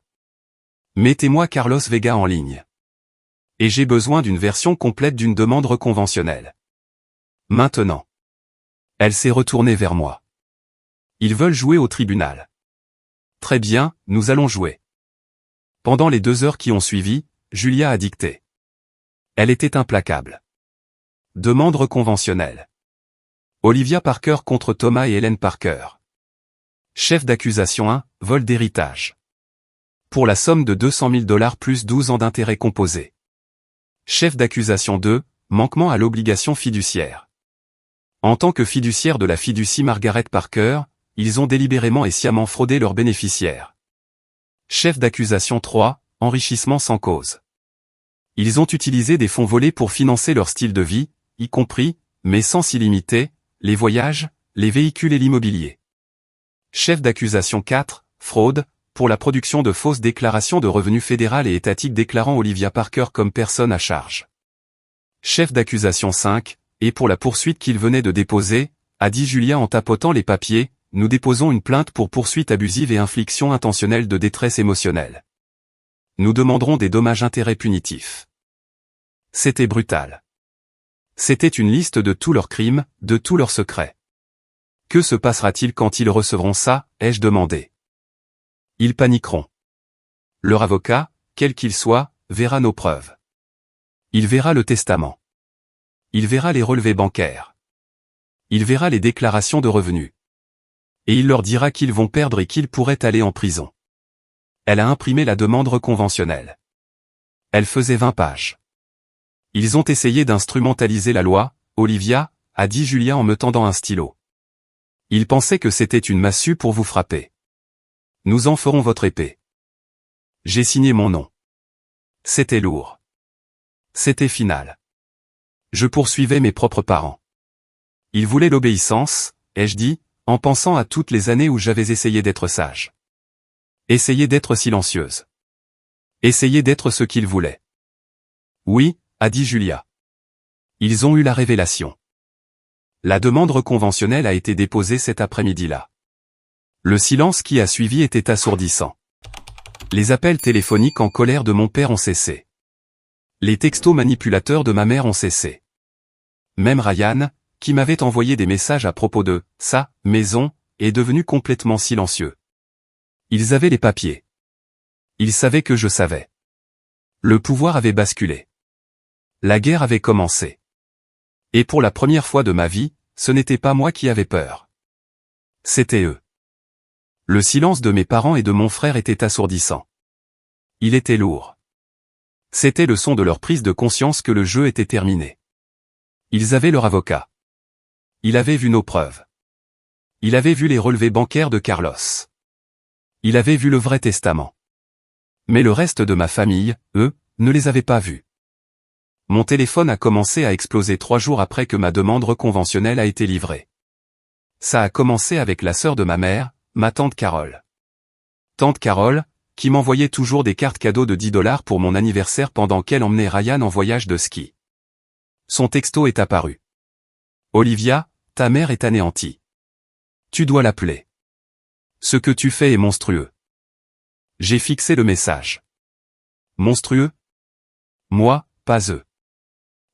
Mettez-moi Carlos Vega en ligne. Et j'ai besoin d'une version complète d'une demande conventionnelle. Maintenant. Elle s'est retournée vers moi. Ils veulent jouer au tribunal. Très bien, nous allons jouer. Pendant les 2 heures qui ont suivi, Julia a dicté. Elle était implacable. Demande conventionnelle. Olivia Parker contre Thomas et Helen Parker. Chef d'accusation 1, vol d'héritage. Pour la somme de $200 000 plus 12 ans d'intérêts composés. Chef d'accusation 2, manquement à l'obligation fiduciaire. En tant que fiduciaire de la fiducie Margaret Parker, ils ont délibérément et sciemment fraudé leurs bénéficiaires. Chef d'accusation 3, enrichissement sans cause. Ils ont utilisé des fonds volés pour financer leur style de vie, y compris, mais sans illimité, les voyages, les véhicules et l'immobilier. Chef d'accusation 4, fraude, pour la production de fausses déclarations de revenus fédérales et étatiques déclarant Olivia Parker comme personne à charge. Chef d'accusation 5, et pour la poursuite qu'il venait de déposer, a dit Julia en tapotant les papiers, nous déposons une plainte pour poursuite abusive et infliction intentionnelle de détresse émotionnelle. Nous demanderons des dommages-intérêts punitifs. C'était brutal. C'était une liste de tous leurs crimes, de tous leurs secrets. Que se passera-t-il quand ils recevront ça, ai-je demandé. Ils paniqueront. Leur avocat, quel qu'il soit, verra nos preuves. Il verra le testament. Il verra les relevés bancaires. Il verra les déclarations de revenus. Et il leur dira qu'ils vont perdre et qu'ils pourraient aller en prison. Elle a imprimé la demande conventionnelle. Elle faisait 20 pages. Ils ont essayé d'instrumentaliser la loi, Olivia, a dit Julia en me tendant un stylo. Ils pensaient que c'était une massue pour vous frapper. Nous en ferons votre épée. J'ai signé mon nom. C'était lourd. C'était final. Je poursuivais mes propres parents. Ils voulaient l'obéissance, ai-je dit, en pensant à toutes les années où j'avais essayé d'être sage. Essayé d'être silencieuse. Essayé d'être ce qu'ils voulaient. Oui, a dit Julia. Ils ont eu la révélation. La demande conventionnelle a été déposée cet après-midi-là. Le silence qui a suivi était assourdissant. Les appels téléphoniques en colère de mon père ont cessé. Les textos manipulateurs de ma mère ont cessé. Même Ryan, qui m'avait envoyé des messages à propos de sa maison, est devenu complètement silencieux. Ils avaient les papiers. Ils savaient que je savais. Le pouvoir avait basculé. La guerre avait commencé. Et pour la première fois de ma vie, ce n'était pas moi qui avais peur. C'était eux. Le silence de mes parents et de mon frère était assourdissant. Il était lourd. C'était le son de leur prise de conscience que le jeu était terminé. Ils avaient leur avocat. Il avait vu nos preuves. Il avait vu les relevés bancaires de Carlos. Il avait vu le vrai testament. Mais le reste de ma famille, eux, ne les avait pas vus. Mon téléphone a commencé à exploser 3 jours après que ma demande reconventionnelle a été livrée. Ça a commencé avec la sœur de ma mère, ma tante Carole. Tante Carole, qui m'envoyait toujours des cartes cadeaux de 10 $ pour mon anniversaire pendant qu'elle emmenait Ryan en voyage de ski. Son texto est apparu. Olivia, ta mère est anéantie. Tu dois l'appeler. Ce que tu fais est monstrueux. J'ai fixé le message. Monstrueux? Moi, pas eux.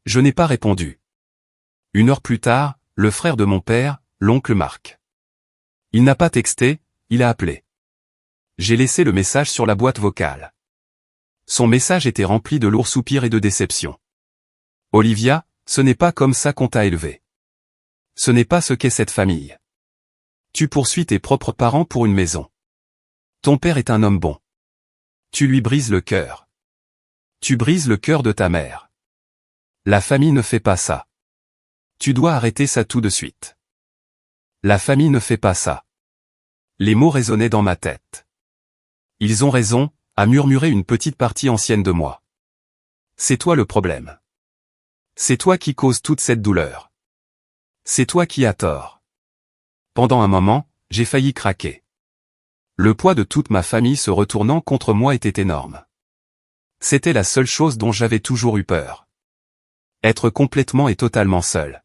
Je n'ai pas répondu. 1 heure plus tard, le frère de mon père, l'oncle Marc. Il n'a pas texté, il a appelé. J'ai laissé le message sur la boîte vocale. Son message était rempli de lourds soupirs et de déception. Olivia, ce n'est pas comme ça qu'on t'a élevé. Ce n'est pas ce qu'est cette famille. Tu poursuis tes propres parents pour une maison. Ton père est un homme bon. Tu lui brises le cœur. Tu brises le cœur de ta mère. La famille ne fait pas ça. Tu dois arrêter ça tout de suite. La famille ne fait pas ça. Les mots résonnaient dans ma tête. Ils ont raison, a murmuré une petite partie ancienne de moi. C'est toi le problème. C'est toi qui causes toute cette douleur. C'est toi qui as tort. Pendant un moment, j'ai failli craquer. Le poids de toute ma famille se retournant contre moi était énorme. C'était la seule chose dont j'avais toujours eu peur. Être complètement et totalement seul.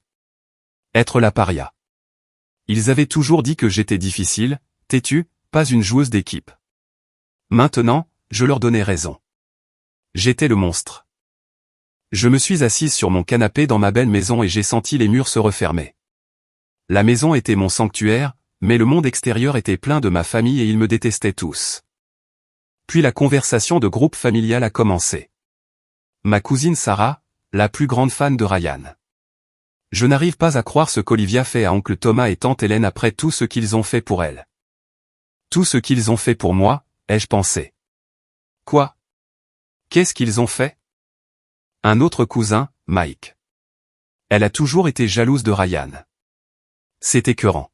Être la paria. Ils avaient toujours dit que j'étais difficile, têtu, pas une joueuse d'équipe. Maintenant, je leur donnais raison. J'étais le monstre. Je me suis assise sur mon canapé dans ma belle maison et j'ai senti les murs se refermer. La maison était mon sanctuaire, mais le monde extérieur était plein de ma famille et ils me détestaient tous. Puis la conversation de groupe familial a commencé. Ma cousine Sarah, la plus grande fan de Ryan. Je n'arrive pas à croire ce qu'Olivia fait à oncle Thomas et tante Hélène après tout ce qu'ils ont fait pour elle. Tout ce qu'ils ont fait pour moi, ai-je pensé. Quoi? Qu'est-ce qu'ils ont fait? Un autre cousin, Mike. Elle a toujours été jalouse de Ryan. C'est écœurant.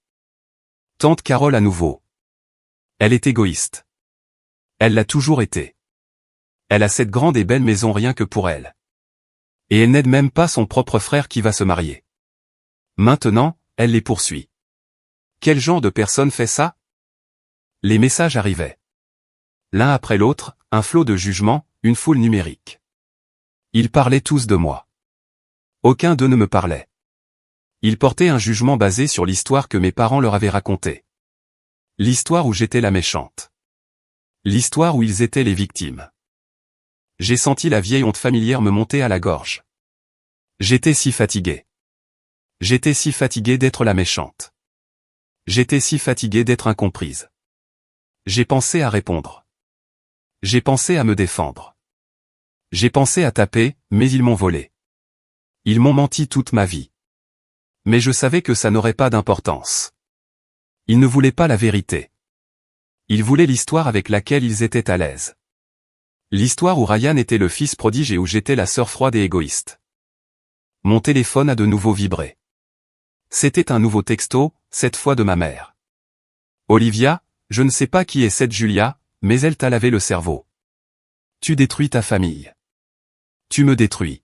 Tante Carole à nouveau. Elle est égoïste. Elle l'a toujours été. Elle a cette grande et belle maison rien que pour elle. Et elle n'aide même pas son propre frère qui va se marier. Maintenant, elle les poursuit. Quel genre de personne fait ça? Les messages arrivaient. L'un après l'autre, un flot de jugement, une foule numérique. Ils parlaient tous de moi. Aucun d'eux ne me parlait. Ils portaient un jugement basé sur l'histoire que mes parents leur avaient racontée. L'histoire où j'étais la méchante. L'histoire où ils étaient les victimes. J'ai senti la vieille honte familière me monter à la gorge. J'étais si fatigué. J'étais si fatigué d'être la méchante. J'étais si fatigué d'être incomprise. J'ai pensé à répondre. J'ai pensé à me défendre. J'ai pensé à taper, mais ils m'ont volé. Ils m'ont menti toute ma vie. Mais je savais que ça n'aurait pas d'importance. Ils ne voulaient pas la vérité. Ils voulaient l'histoire avec laquelle ils étaient à l'aise. L'histoire où Ryan était le fils prodige et où j'étais la sœur froide et égoïste. Mon téléphone a de nouveau vibré. C'était un nouveau texto, cette fois de ma mère. Olivia, je ne sais pas qui est cette Julia, mais elle t'a lavé le cerveau. Tu détruis ta famille. Tu me détruis.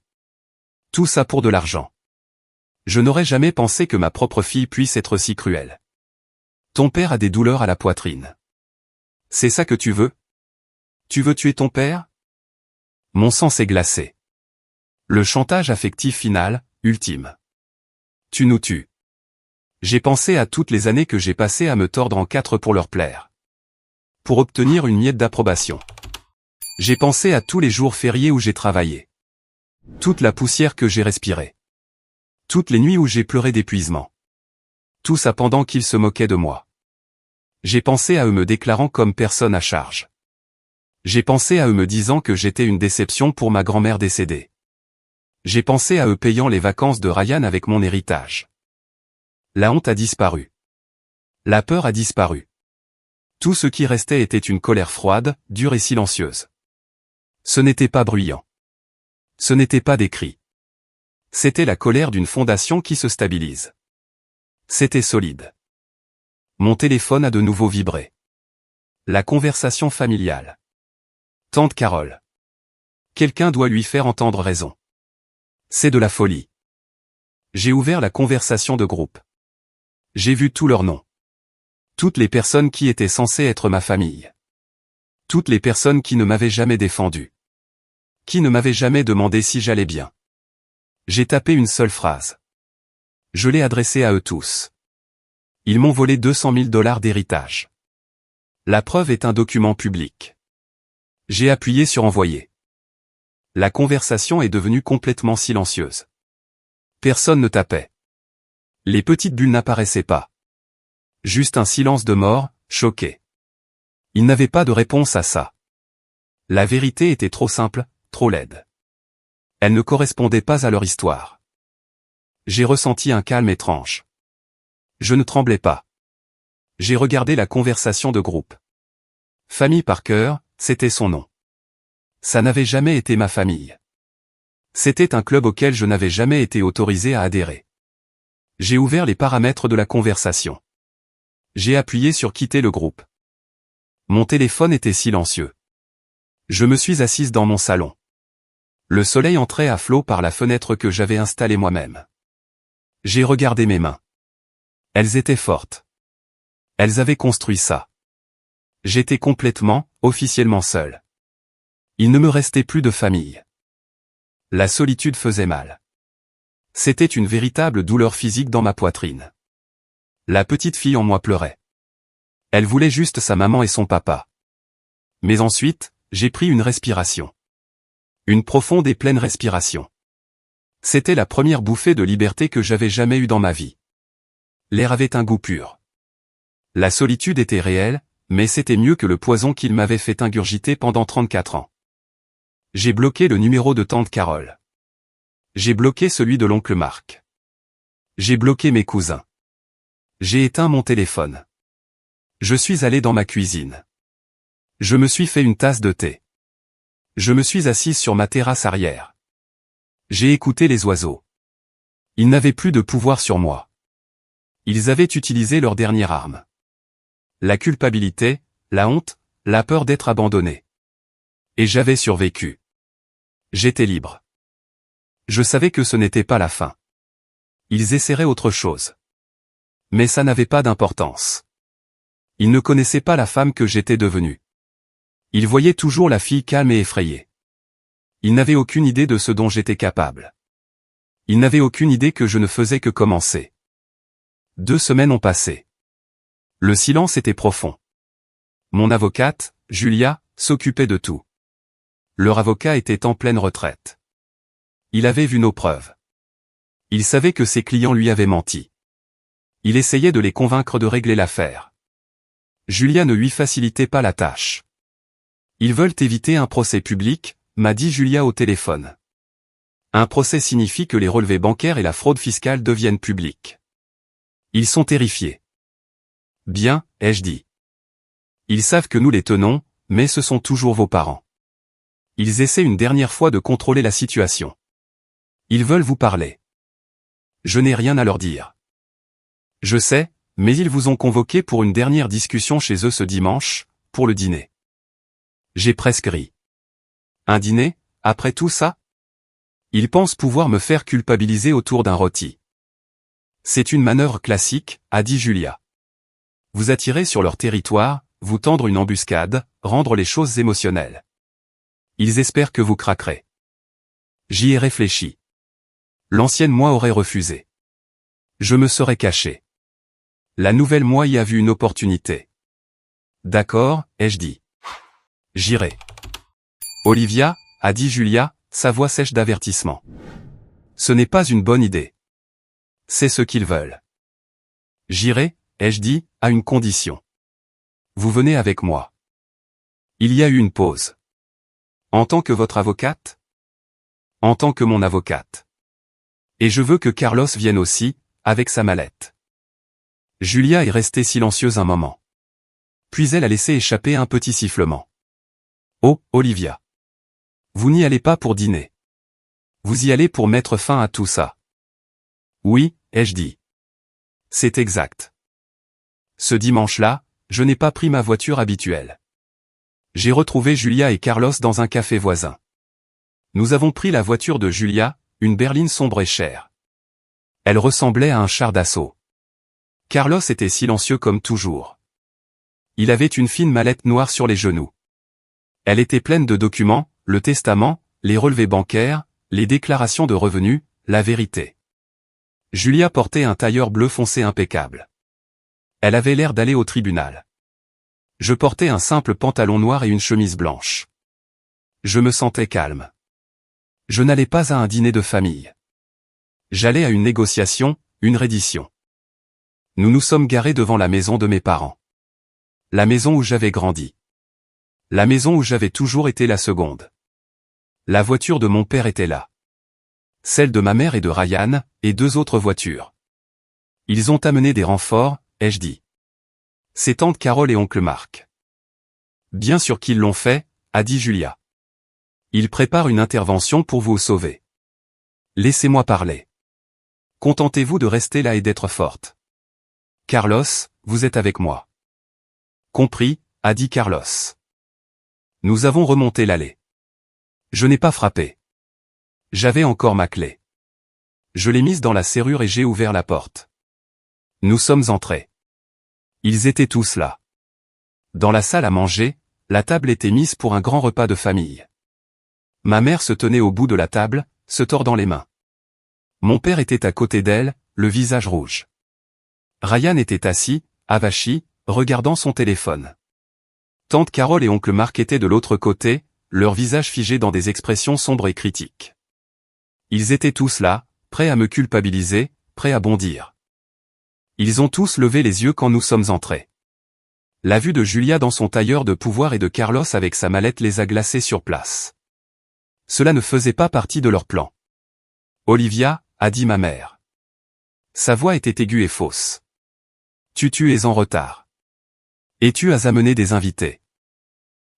Tout ça pour de l'argent. Je n'aurais jamais pensé que ma propre fille puisse être si cruelle. Ton père a des douleurs à la poitrine. C'est ça que tu veux? Tu veux tuer ton père? Mon sang s'est glacé. Le chantage affectif final, ultime. Tu nous tues. J'ai pensé à toutes les années que j'ai passées à me tordre en quatre pour leur plaire. Pour obtenir une miette d'approbation. J'ai pensé à tous les jours fériés où j'ai travaillé. Toute la poussière que j'ai respirée. Toutes les nuits où j'ai pleuré d'épuisement. Tout ça pendant qu'ils se moquaient de moi. J'ai pensé à eux me déclarant comme personne à charge. J'ai pensé à eux me disant que j'étais une déception pour ma grand-mère décédée. J'ai pensé à eux payant les vacances de Ryan avec mon héritage. La honte a disparu. La peur a disparu. Tout ce qui restait était une colère froide, dure et silencieuse. Ce n'était pas bruyant. Ce n'était pas des cris. C'était la colère d'une fondation qui se stabilise. C'était solide. Mon téléphone a de nouveau vibré. La conversation familiale. Tante Carole. Quelqu'un doit lui faire entendre raison. C'est de la folie. J'ai ouvert la conversation de groupe. J'ai vu tous leurs noms. Toutes les personnes qui étaient censées être ma famille. Toutes les personnes qui ne m'avaient jamais défendu. Qui ne m'avaient jamais demandé si j'allais bien. J'ai tapé une seule phrase. Je l'ai adressée à eux tous. Ils m'ont volé 200 000 $ d'héritage. La preuve est un document public. J'ai appuyé sur envoyer. La conversation est devenue complètement silencieuse. Personne ne tapait. Les petites bulles n'apparaissaient pas. Juste un silence de mort, choqué. Ils n'avaient pas de réponse à ça. La vérité était trop simple, trop laide. Elle ne correspondait pas à leur histoire. J'ai ressenti un calme étrange. Je ne tremblais pas. J'ai regardé la conversation de groupe. Famille Parker, c'était son nom. Ça n'avait jamais été ma famille. C'était un club auquel je n'avais jamais été autorisé à adhérer. J'ai ouvert les paramètres de la conversation. J'ai appuyé sur quitter le groupe. Mon téléphone était silencieux. Je me suis assise dans mon salon. Le soleil entrait à flot par la fenêtre que j'avais installée moi-même. J'ai regardé mes mains. Elles étaient fortes. Elles avaient construit ça. J'étais complètement, officiellement seul. Il ne me restait plus de famille. La solitude faisait mal. C'était une véritable douleur physique dans ma poitrine. La petite fille en moi pleurait. Elle voulait juste sa maman et son papa. Mais ensuite, j'ai pris une respiration. Une profonde et pleine respiration. C'était la première bouffée de liberté que j'avais jamais eue dans ma vie. L'air avait un goût pur. La solitude était réelle, mais c'était mieux que le poison qu'il m'avait fait ingurgiter pendant 34 ans. J'ai bloqué le numéro de tante Carole. J'ai bloqué celui de l'oncle Marc. J'ai bloqué mes cousins. J'ai éteint mon téléphone. Je suis allé dans ma cuisine. Je me suis fait une tasse de thé. Je me suis assise sur ma terrasse arrière. J'ai écouté les oiseaux. Ils n'avaient plus de pouvoir sur moi. Ils avaient utilisé leur dernière arme. La culpabilité, la honte, la peur d'être abandonné. Et j'avais survécu. J'étais libre. Je savais que ce n'était pas la fin. Ils essaieraient autre chose. Mais ça n'avait pas d'importance. Ils ne connaissaient pas la femme que j'étais devenue. Ils voyaient toujours la fille calme et effrayée. Ils n'avaient aucune idée de ce dont j'étais capable. Ils n'avaient aucune idée que je ne faisais que commencer. 2 semaines ont passé. Le silence était profond. Mon avocate, Julia, s'occupait de tout. Leur avocat était en pleine retraite. Il avait vu nos preuves. Il savait que ses clients lui avaient menti. Il essayait de les convaincre de régler l'affaire. Julia ne lui facilitait pas la tâche. Ils veulent éviter un procès public, m'a dit Julia au téléphone. Un procès signifie que les relevés bancaires et la fraude fiscale deviennent publics. Ils sont terrifiés. Bien, ai-je dit. Ils savent que nous les tenons, mais ce sont toujours vos parents. Ils essaient une dernière fois de contrôler la situation. Ils veulent vous parler. Je n'ai rien à leur dire. Je sais, mais ils vous ont convoqué pour une dernière discussion chez eux ce dimanche, pour le dîner. J'ai presque ri. Un dîner, après tout ça? Ils pensent pouvoir me faire culpabiliser autour d'un rôti. C'est une manœuvre classique, a dit Julia. Vous attirer sur leur territoire, vous tendre une embuscade, rendre les choses émotionnelles. Ils espèrent que vous craquerez. J'y ai réfléchi. L'ancienne moi aurait refusé. Je me serais caché. La nouvelle moi y a vu une opportunité. D'accord, ai-je dit. J'irai. Olivia, a dit Julia, sa voix sèche d'avertissement. Ce n'est pas une bonne idée. C'est ce qu'ils veulent. J'irai, ai-je dit, à une condition. Vous venez avec moi. Il y a eu une pause. En tant que votre avocate? En tant que mon avocate. Et je veux que Carlos vienne aussi, avec sa mallette. Julia est restée silencieuse un moment. Puis elle a laissé échapper un petit sifflement. Oh, Olivia. Vous n'y allez pas pour dîner. Vous y allez pour mettre fin à tout ça. Oui, ai-je dit. C'est exact. Ce dimanche-là, je n'ai pas pris ma voiture habituelle. J'ai retrouvé Julia et Carlos dans un café voisin. Nous avons pris la voiture de Julia, une berline sombre et chère. Elle ressemblait à un char d'assaut. Carlos était silencieux comme toujours. Il avait une fine mallette noire sur les genoux. Elle était pleine de documents, le testament, les relevés bancaires, les déclarations de revenus, la vérité. Julia portait un tailleur bleu foncé impeccable. Elle avait l'air d'aller au tribunal. Je portais un simple pantalon noir et une chemise blanche. Je me sentais calme. Je n'allais pas à un dîner de famille. J'allais à une négociation, une reddition. Nous nous sommes garés devant la maison de mes parents. La maison où j'avais grandi. La maison où j'avais toujours été la seconde. La voiture de mon père était là. Celle de ma mère et de Ryan, et 2 autres voitures. Ils ont amené des renforts, ai-je dit. C'est tante Carole et oncle Marc. Bien sûr qu'ils l'ont fait, a dit Julia. Ils préparent une intervention pour vous sauver. Laissez-moi parler. Contentez-vous de rester là et d'être forte. Carlos, vous êtes avec moi. Compris, a dit Carlos. Nous avons remonté l'allée. Je n'ai pas frappé. J'avais encore ma clé. Je l'ai mise dans la serrure et j'ai ouvert la porte. Nous sommes entrés. Ils étaient tous là. Dans la salle à manger, la table était mise pour un grand repas de famille. Ma mère se tenait au bout de la table, se tordant les mains. Mon père était à côté d'elle, le visage rouge. Ryan était assis, avachi, regardant son téléphone. Tante Carole et oncle Marc étaient de l'autre côté, leurs visages figés dans des expressions sombres et critiques. Ils étaient tous là, prêts à me culpabiliser, prêts à bondir. Ils ont tous levé les yeux quand nous sommes entrés. La vue de Julia dans son tailleur de pouvoir et de Carlos avec sa mallette les a glacés sur place. Cela ne faisait pas partie de leur plan. Olivia, a dit ma mère. Sa voix était aiguë et fausse. Tu es en retard. Et tu as amené des invités.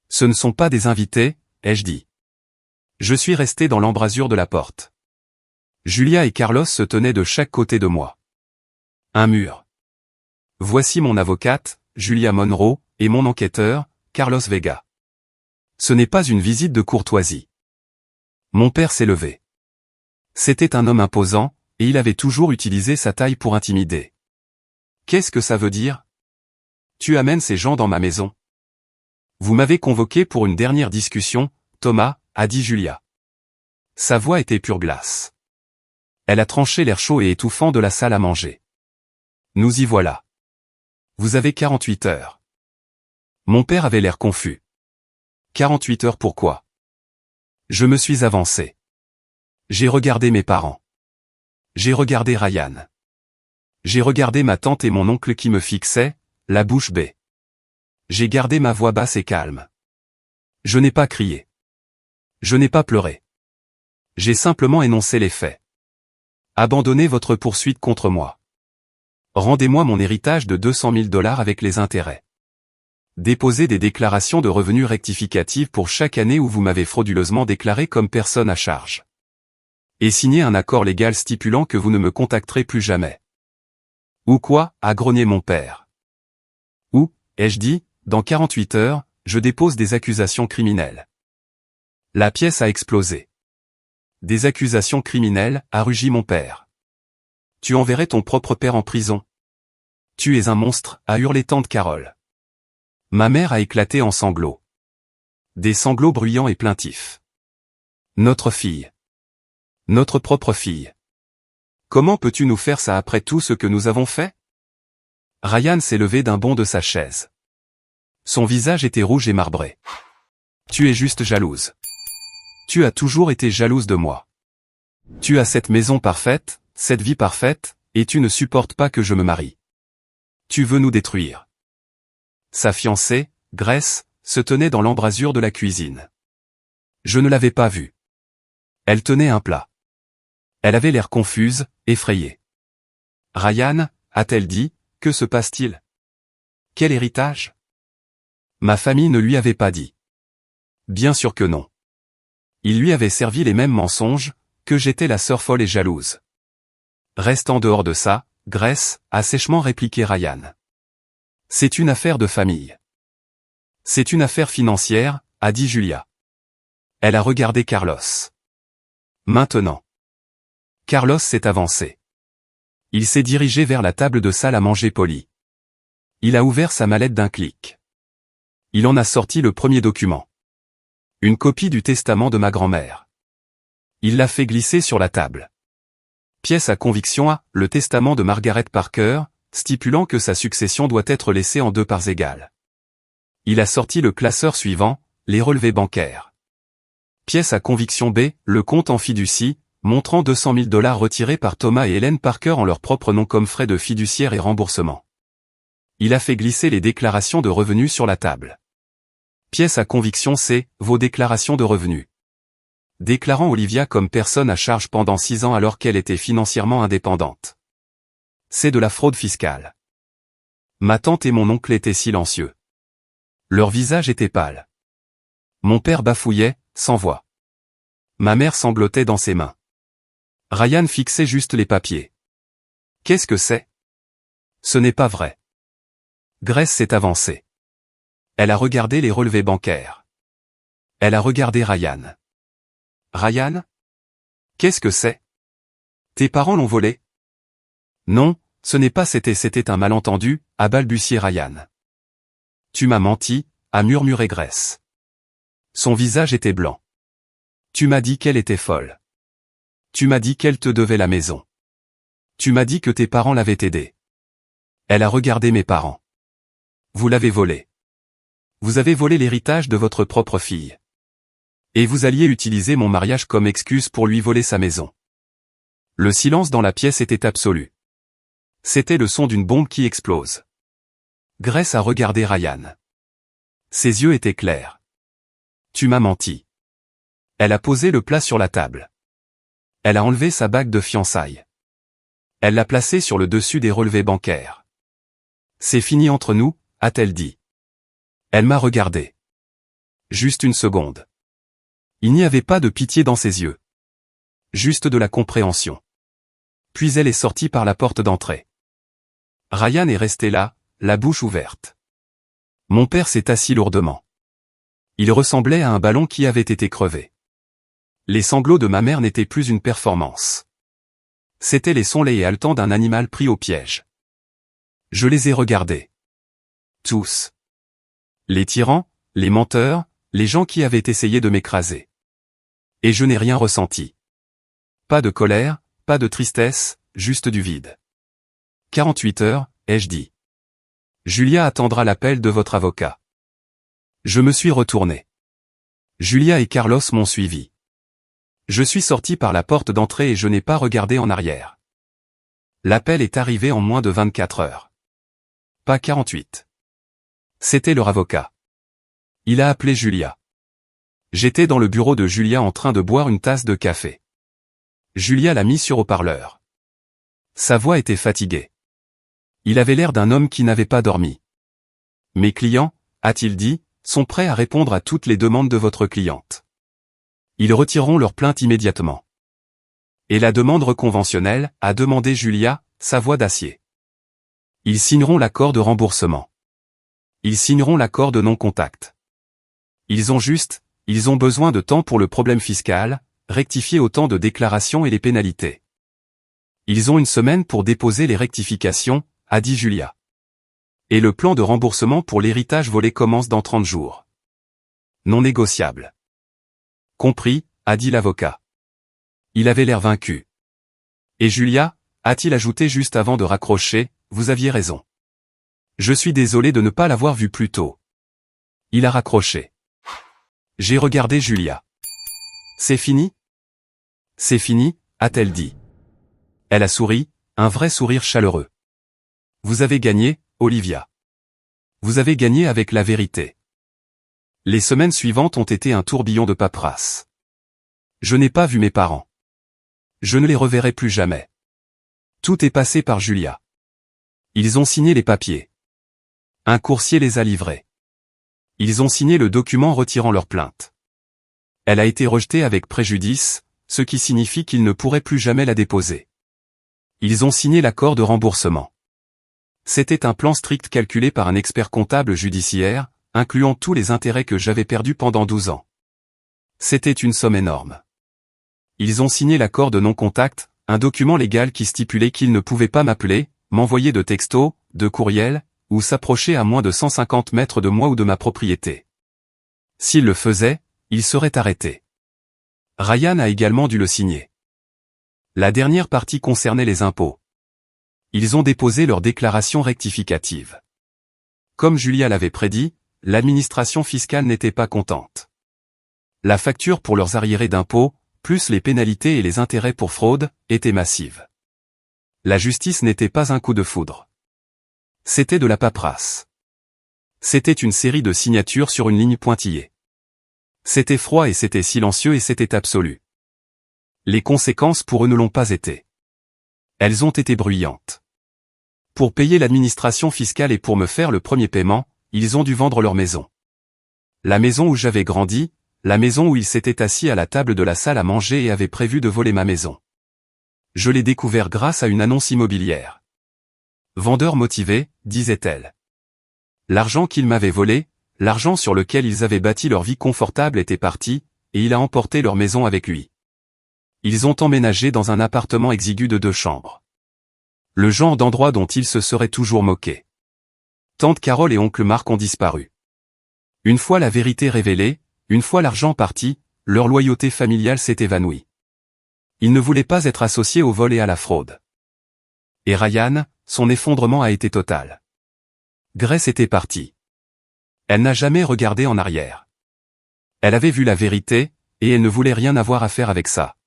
Ce ne sont pas des invités, ai-je dit. Je suis resté dans l'embrasure de la porte. Julia et Carlos se tenaient de chaque côté de moi. Un mur. Voici mon avocate, Julia Monroe, et mon enquêteur, Carlos Vega. Ce n'est pas une visite de courtoisie. Mon père s'est levé. C'était un homme imposant, et il avait toujours utilisé sa taille pour intimider. Qu'est-ce que ça veut dire? Tu amènes ces gens dans ma maison. Vous m'avez convoqué pour une dernière discussion, Thomas, a dit Julia. Sa voix était pure glace. Elle a tranché l'air chaud et étouffant de la salle à manger. Nous y voilà. Vous avez 48 heures. Mon père avait l'air confus. 48 heures pourquoi? Je me suis avancé. J'ai regardé mes parents. J'ai regardé Ryan. J'ai regardé ma tante et mon oncle qui me fixaient, la bouche bée. J'ai gardé ma voix basse et calme. Je n'ai pas crié. Je n'ai pas pleuré. J'ai simplement énoncé les faits. Abandonnez votre poursuite contre moi. Rendez-moi mon héritage de 200 000 $ avec les intérêts. Déposez des déclarations de revenus rectificatives pour chaque année où vous m'avez frauduleusement déclaré comme personne à charge. Et signez un accord légal stipulant que vous ne me contacterez plus jamais. Ou quoi, a grogné mon père. Ou, ai-je dit, dans 48 heures, je dépose des accusations criminelles. La pièce a explosé. Des accusations criminelles, a rugi mon père. Tu enverrais ton propre père en prison. Tu es un monstre, a hurlé tante Carole. Ma mère a éclaté en sanglots. Des sanglots bruyants et plaintifs. Notre fille. Notre propre fille. Comment peux-tu nous faire ça après tout ce que nous avons fait? Ryan s'est levé d'un bond de sa chaise. Son visage était rouge et marbré. Tu es juste jalouse. Tu as toujours été jalouse de moi. Tu as cette maison parfaite, cette vie parfaite, et tu ne supportes pas que je me marie. Tu veux nous détruire. Sa fiancée, Grace, se tenait dans l'embrasure de la cuisine. Je ne l'avais pas vue. Elle tenait un plat. Elle avait l'air confuse, effrayée. Ryan, a-t-elle dit, que se passe-t-il? Quel héritage? Ma famille ne lui avait pas dit. Bien sûr que non. Il lui avait servi les mêmes mensonges, que j'étais la sœur folle et jalouse. Reste en dehors de ça, Grace, a sèchement répliqué Ryan. C'est une affaire de famille. C'est une affaire financière, a dit Julia. Elle a regardé Carlos. Maintenant. Carlos s'est avancé. Il s'est dirigé vers la table de salle à manger polie. Il a ouvert sa mallette d'un clic. Il en a sorti le premier document. Une copie du testament de ma grand-mère. Il l'a fait glisser sur la table. Pièce à conviction A, le testament de Margaret Parker, stipulant que sa succession doit être laissée en 2 parts égales. Il a sorti le classeur suivant, les relevés bancaires. Pièce à conviction B, le compte en fiducie, montrant 200 000 $ retirés par Thomas et Helen Parker en leur propre nom comme frais de fiduciaire et remboursement. Il a fait glisser les déclarations de revenus sur la table. Pièce à conviction C, vos déclarations de revenus. Déclarant Olivia comme personne à charge pendant 6 ans alors qu'elle était financièrement indépendante. C'est de la fraude fiscale. Ma tante et mon oncle étaient silencieux. Leur visage était pâle. Mon père bafouillait, sans voix. Ma mère sanglotait dans ses mains. Ryan fixait juste les papiers. Qu'est-ce que c'est? Ce n'est pas vrai. Grace s'est avancée. Elle a regardé les relevés bancaires. Elle a regardé Ryan. Ryan? Qu'est-ce que c'est? Tes parents l'ont volé? Non, ce n'est pas c'était un malentendu, a balbutié Ryan. Tu m'as menti, a murmuré Grace. Son visage était blanc. Tu m'as dit qu'elle était folle. Tu m'as dit qu'elle te devait la maison. Tu m'as dit que tes parents l'avaient aidée. Elle a regardé mes parents. Vous l'avez volé. Vous avez volé l'héritage de votre propre fille. Et vous alliez utiliser mon mariage comme excuse pour lui voler sa maison. Le silence dans la pièce était absolu. C'était le son d'une bombe qui explose. Grace a regardé Ryan. Ses yeux étaient clairs. Tu m'as menti. Elle a posé le plat sur la table. Elle a enlevé sa bague de fiançailles. Elle l'a placée sur le dessus des relevés bancaires. C'est fini entre nous, a-t-elle dit. Elle m'a regardé. Juste une seconde. Il n'y avait pas de pitié dans ses yeux. Juste de la compréhension. Puis elle est sortie par la porte d'entrée. Ryan est resté là, la bouche ouverte. Mon père s'est assis lourdement. Il ressemblait à un ballon qui avait été crevé. Les sanglots de ma mère n'étaient plus une performance. C'étaient les sons laids et haletants d'un animal pris au piège. Je les ai regardés. Tous. Les tyrans, les menteurs, les gens qui avaient essayé de m'écraser. Et je n'ai rien ressenti. Pas de colère, pas de tristesse, juste du vide. 48 heures, ai-je dit. Julia attendra l'appel de votre avocat. Je me suis retourné. Julia et Carlos m'ont suivi. Je suis sorti par la porte d'entrée et je n'ai pas regardé en arrière. L'appel est arrivé en moins de 24 heures. Pas 48. C'était leur avocat. Il a appelé Julia. J'étais dans le bureau de Julia en train de boire une tasse de café. Julia l'a mis sur haut-parleur. Sa voix était fatiguée. Il avait l'air d'un homme qui n'avait pas dormi. Mes clients, a-t-il dit, sont prêts à répondre à toutes les demandes de votre cliente. Ils retireront leur plainte immédiatement. Et la demande conventionnelle, a demandé Julia, sa voix d'acier. Ils signeront l'accord de remboursement. Ils signeront l'accord de non-contact. Ils ont besoin de temps pour le problème fiscal, rectifier autant de déclarations et les pénalités. Ils ont une semaine pour déposer les rectifications, a dit Julia. Et le plan de remboursement pour l'héritage volé commence dans 30 jours. Non négociable. Compris, a dit l'avocat. Il avait l'air vaincu. Et Julia, a-t-il ajouté juste avant de raccrocher, vous aviez raison. Je suis désolé de ne pas l'avoir vu plus tôt. Il a raccroché. J'ai regardé Julia. C'est fini? C'est fini, a-t-elle dit. Elle a souri, un vrai sourire chaleureux. Vous avez gagné, Olivia. Vous avez gagné avec la vérité. Les semaines suivantes ont été un tourbillon de paperasse. Je n'ai pas vu mes parents. Je ne les reverrai plus jamais. Tout est passé par Julia. Ils ont signé les papiers. Un coursier les a livrés. Ils ont signé le document retirant leur plainte. Elle a été rejetée avec préjudice, ce qui signifie qu'ils ne pourraient plus jamais la déposer. Ils ont signé l'accord de remboursement. C'était un plan strict calculé par un expert comptable judiciaire, incluant tous les intérêts que j'avais perdus pendant 12 ans. C'était une somme énorme. Ils ont signé l'accord de non-contact, un document légal qui stipulait qu'ils ne pouvaient pas m'appeler, m'envoyer de textos, de courriels, ou s'approcher à moins de 150 mètres de moi ou de ma propriété. S'ils le faisaient, ils seraient arrêtés. Ryan a également dû le signer. La dernière partie concernait les impôts. Ils ont déposé leur déclaration rectificative. Comme Julia l'avait prédit, l'administration fiscale n'était pas contente. La facture pour leurs arriérés d'impôts, plus les pénalités et les intérêts pour fraude, était massive. La justice n'était pas un coup de foudre. C'était de la paperasse. C'était une série de signatures sur une ligne pointillée. C'était froid et c'était silencieux et c'était absolu. Les conséquences pour eux ne l'ont pas été. Elles ont été bruyantes. Pour payer l'administration fiscale et pour me faire le premier paiement, ils ont dû vendre leur maison. La maison où j'avais grandi, la maison où ils s'étaient assis à la table de la salle à manger et avaient prévu de voler ma maison. Je l'ai découvert grâce à une annonce immobilière. Vendeur motivé, disait-elle. L'argent qu'ils m'avaient volé, l'argent sur lequel ils avaient bâti leur vie confortable était parti, et il a emporté leur maison avec lui. Ils ont emménagé dans un appartement exigu de 2 chambres. Le genre d'endroit dont ils se seraient toujours moqués. Tante Carole et oncle Marc ont disparu. Une fois la vérité révélée, une fois l'argent parti, leur loyauté familiale s'est évanouie. Ils ne voulaient pas être associés au vol et à la fraude. Et Ryan, son effondrement a été total. Grace était partie. Elle n'a jamais regardé en arrière. Elle avait vu la vérité, et elle ne voulait rien avoir à faire avec ça.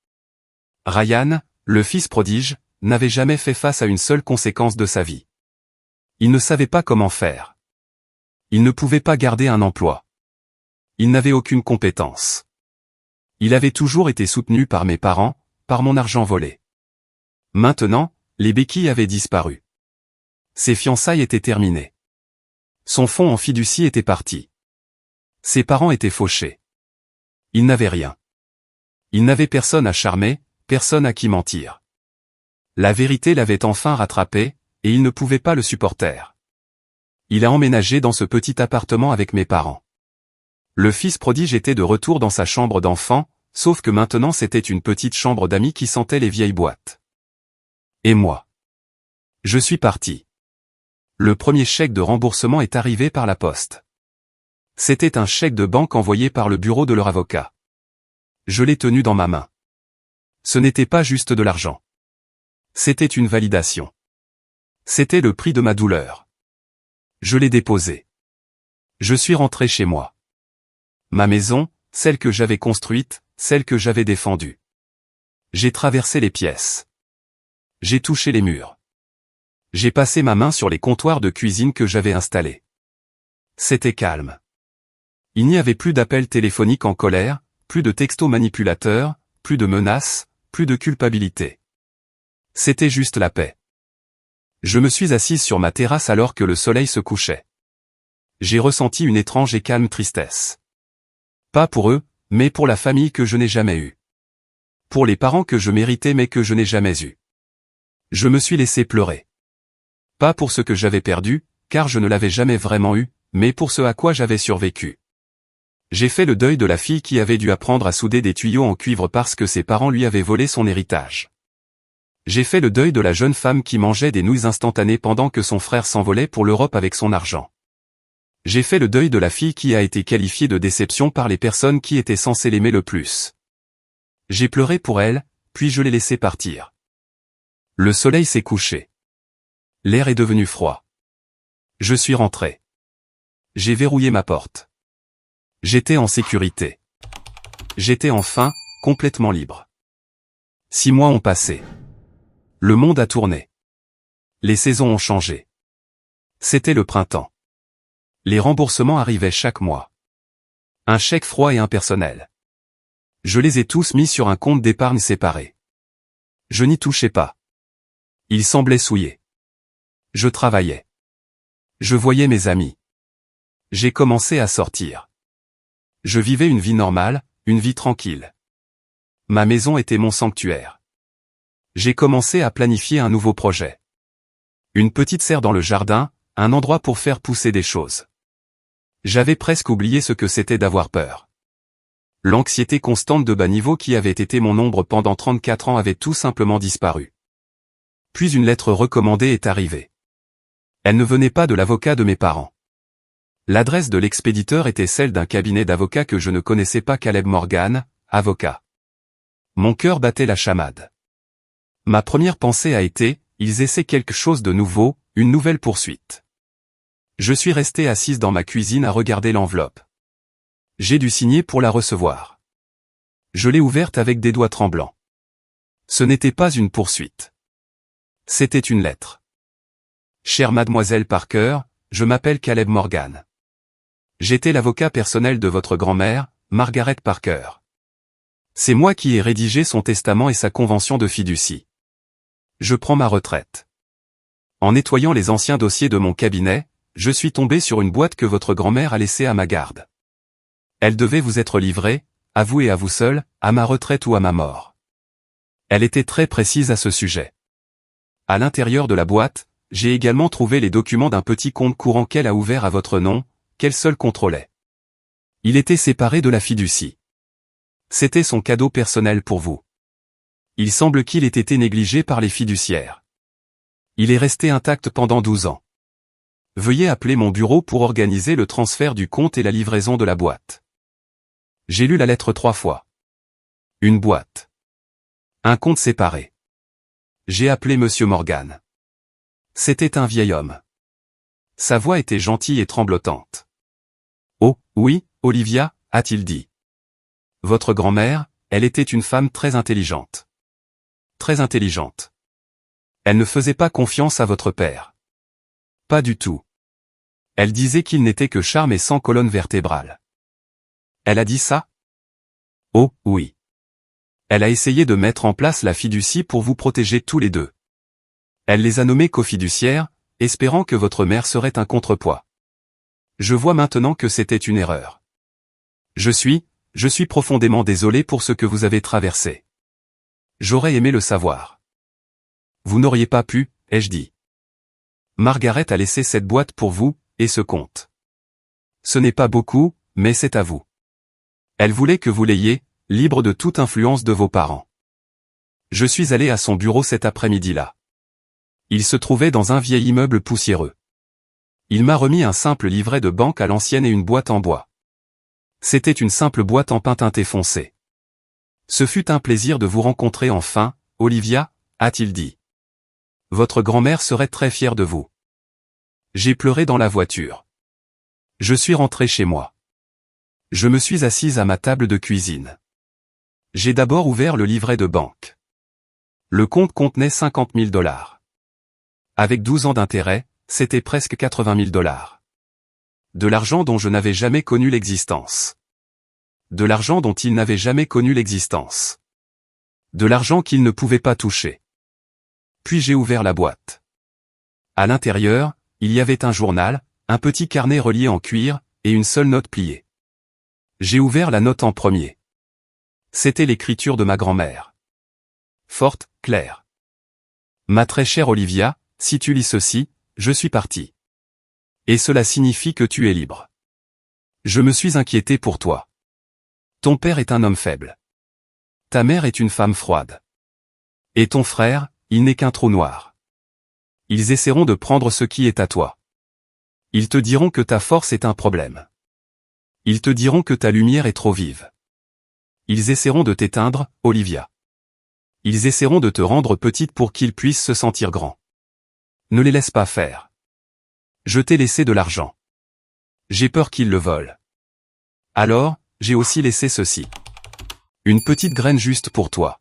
Ryan, le fils prodige, n'avait jamais fait face à une seule conséquence de sa vie. Il ne savait pas comment faire. Il ne pouvait pas garder un emploi. Il n'avait aucune compétence. Il avait toujours été soutenu par mes parents, par mon argent volé. Maintenant, les béquilles avaient disparu. Ses fiançailles étaient terminées. Son fonds en fiducie était parti. Ses parents étaient fauchés. Il n'avait rien. Il n'avait personne à charmer, personne à qui mentir. La vérité l'avait enfin rattrapé, et il ne pouvait pas le supporter. Il a emménagé dans ce petit appartement avec mes parents. Le fils prodige était de retour dans sa chambre d'enfant, sauf que maintenant c'était une petite chambre d'amis qui sentait les vieilles boîtes. Et moi? Je suis parti. Le premier chèque de remboursement est arrivé par la poste. C'était un chèque de banque envoyé par le bureau de leur avocat. Je l'ai tenu dans ma main. Ce n'était pas juste de l'argent. C'était une validation. C'était le prix de ma douleur. Je l'ai déposé. Je suis rentré chez moi. Ma maison, celle que j'avais construite, celle que j'avais défendue. J'ai traversé les pièces. J'ai touché les murs. J'ai passé ma main sur les comptoirs de cuisine que j'avais installés. C'était calme. Il n'y avait plus d'appels téléphoniques en colère, plus de textos manipulateurs, plus de menaces, plus de culpabilité. C'était juste la paix. Je me suis assise sur ma terrasse alors que le soleil se couchait. J'ai ressenti une étrange et calme tristesse. Pas pour eux, mais pour la famille que je n'ai jamais eue. Pour les parents que je méritais mais que je n'ai jamais eus. Je me suis laissé pleurer. Pas pour ce que j'avais perdu, car je ne l'avais jamais vraiment eu, mais pour ce à quoi j'avais survécu. J'ai fait le deuil de la fille qui avait dû apprendre à souder des tuyaux en cuivre parce que ses parents lui avaient volé son héritage. J'ai fait le deuil de la jeune femme qui mangeait des nouilles instantanées pendant que son frère s'envolait pour l'Europe avec son argent. J'ai fait le deuil de la fille qui a été qualifiée de déception par les personnes qui étaient censées l'aimer le plus. J'ai pleuré pour elle, puis je l'ai laissée partir. Le soleil s'est couché. L'air est devenu froid. Je suis rentré. J'ai verrouillé ma porte. J'étais en sécurité. J'étais enfin, complètement libre. 6 mois ont passé. Le monde a tourné. Les saisons ont changé. C'était le printemps. Les remboursements arrivaient chaque mois. Un chèque froid et impersonnel. Je les ai tous mis sur un compte d'épargne séparé. Je n'y touchais pas. Il semblait souillé. Je travaillais. Je voyais mes amis. J'ai commencé à sortir. Je vivais une vie normale, une vie tranquille. Ma maison était mon sanctuaire. J'ai commencé à planifier un nouveau projet. Une petite serre dans le jardin, un endroit pour faire pousser des choses. J'avais presque oublié ce que c'était d'avoir peur. L'anxiété constante de bas niveau qui avait été mon ombre pendant 34 ans avait tout simplement disparu. Puis une lettre recommandée est arrivée. Elle ne venait pas de l'avocat de mes parents. L'adresse de l'expéditeur était celle d'un cabinet d'avocats que je ne connaissais pas, Caleb Morgan, avocat. Mon cœur battait la chamade. Ma première pensée a été, ils essaient quelque chose de nouveau, une nouvelle poursuite. Je suis resté assise dans ma cuisine à regarder l'enveloppe. J'ai dû signer pour la recevoir. Je l'ai ouverte avec des doigts tremblants. Ce n'était pas une poursuite. C'était une lettre. Chère mademoiselle Parker, je m'appelle Caleb Morgan. J'étais l'avocat personnel de votre grand-mère, Margaret Parker. C'est moi qui ai rédigé son testament et sa convention de fiducie. Je prends ma retraite. En nettoyant les anciens dossiers de mon cabinet, je suis tombé sur une boîte que votre grand-mère a laissée à ma garde. Elle devait vous être livrée, à vous et à vous seul, à ma retraite ou à ma mort. Elle était très précise à ce sujet. À l'intérieur de la boîte, j'ai également trouvé les documents d'un petit compte courant qu'elle a ouvert à votre nom, qu'elle seule contrôlait. Il était séparé de la fiducie. C'était son cadeau personnel pour vous. Il semble qu'il ait été négligé par les fiduciaires. Il est resté intact pendant 12 ans. Veuillez appeler mon bureau pour organiser le transfert du compte et la livraison de la boîte. J'ai lu la lettre 3 fois. Une boîte. Un compte séparé. J'ai appelé Monsieur Morgan. C'était un vieil homme. Sa voix était gentille et tremblotante. Oh, oui, Olivia, a-t-il dit. Votre grand-mère, elle était une femme très intelligente. Très intelligente. Elle ne faisait pas confiance à votre père. Pas du tout. Elle disait qu'il n'était que charme et sans colonne vertébrale. Elle a dit ça? Oh, oui. Elle a essayé de mettre en place la fiducie pour vous protéger tous les deux. Elle les a nommés cofiduciaires, espérant que votre mère serait un contrepoids. Je vois maintenant que c'était une erreur. Je suis profondément désolé pour ce que vous avez traversé. J'aurais aimé le savoir. Vous n'auriez pas pu, ai-je dit. Margaret a laissé cette boîte pour vous, et ce compte. Ce n'est pas beaucoup, mais c'est à vous. Elle voulait que vous l'ayez, libre de toute influence de vos parents. Je suis allé à son bureau cet après-midi-là. Il se trouvait dans un vieil immeuble poussiéreux. Il m'a remis un simple livret de banque à l'ancienne et une boîte en bois. C'était une simple boîte en pain teinté foncé. Ce fut un plaisir de vous rencontrer enfin, Olivia, a-t-il dit. Votre grand-mère serait très fière de vous. J'ai pleuré dans la voiture. Je suis rentré chez moi. Je me suis assise à ma table de cuisine. J'ai d'abord ouvert le livret de banque. Le compte contenait $50 000. Avec 12 ans d'intérêt, c'était presque $80 000. De l'argent dont je n'avais jamais connu l'existence. De l'argent dont il n'avait jamais connu l'existence. De l'argent qu'il ne pouvait pas toucher. Puis j'ai ouvert la boîte. À l'intérieur, il y avait un journal, un petit carnet relié en cuir, et une seule note pliée. J'ai ouvert la note en premier. C'était l'écriture de ma grand-mère. Forte, claire. Ma très chère Olivia, si tu lis ceci, je suis parti. Et cela signifie que tu es libre. Je me suis inquiété pour toi. Ton père est un homme faible. Ta mère est une femme froide. Et ton frère, il n'est qu'un trou noir. Ils essaieront de prendre ce qui est à toi. Ils te diront que ta force est un problème. Ils te diront que ta lumière est trop vive. Ils essaieront de t'éteindre, Olivia. Ils essaieront de te rendre petite pour qu'ils puissent se sentir grands. Ne les laisse pas faire. Je t'ai laissé de l'argent. J'ai peur qu'ils le volent. Alors, j'ai aussi laissé ceci. Une petite graine juste pour toi.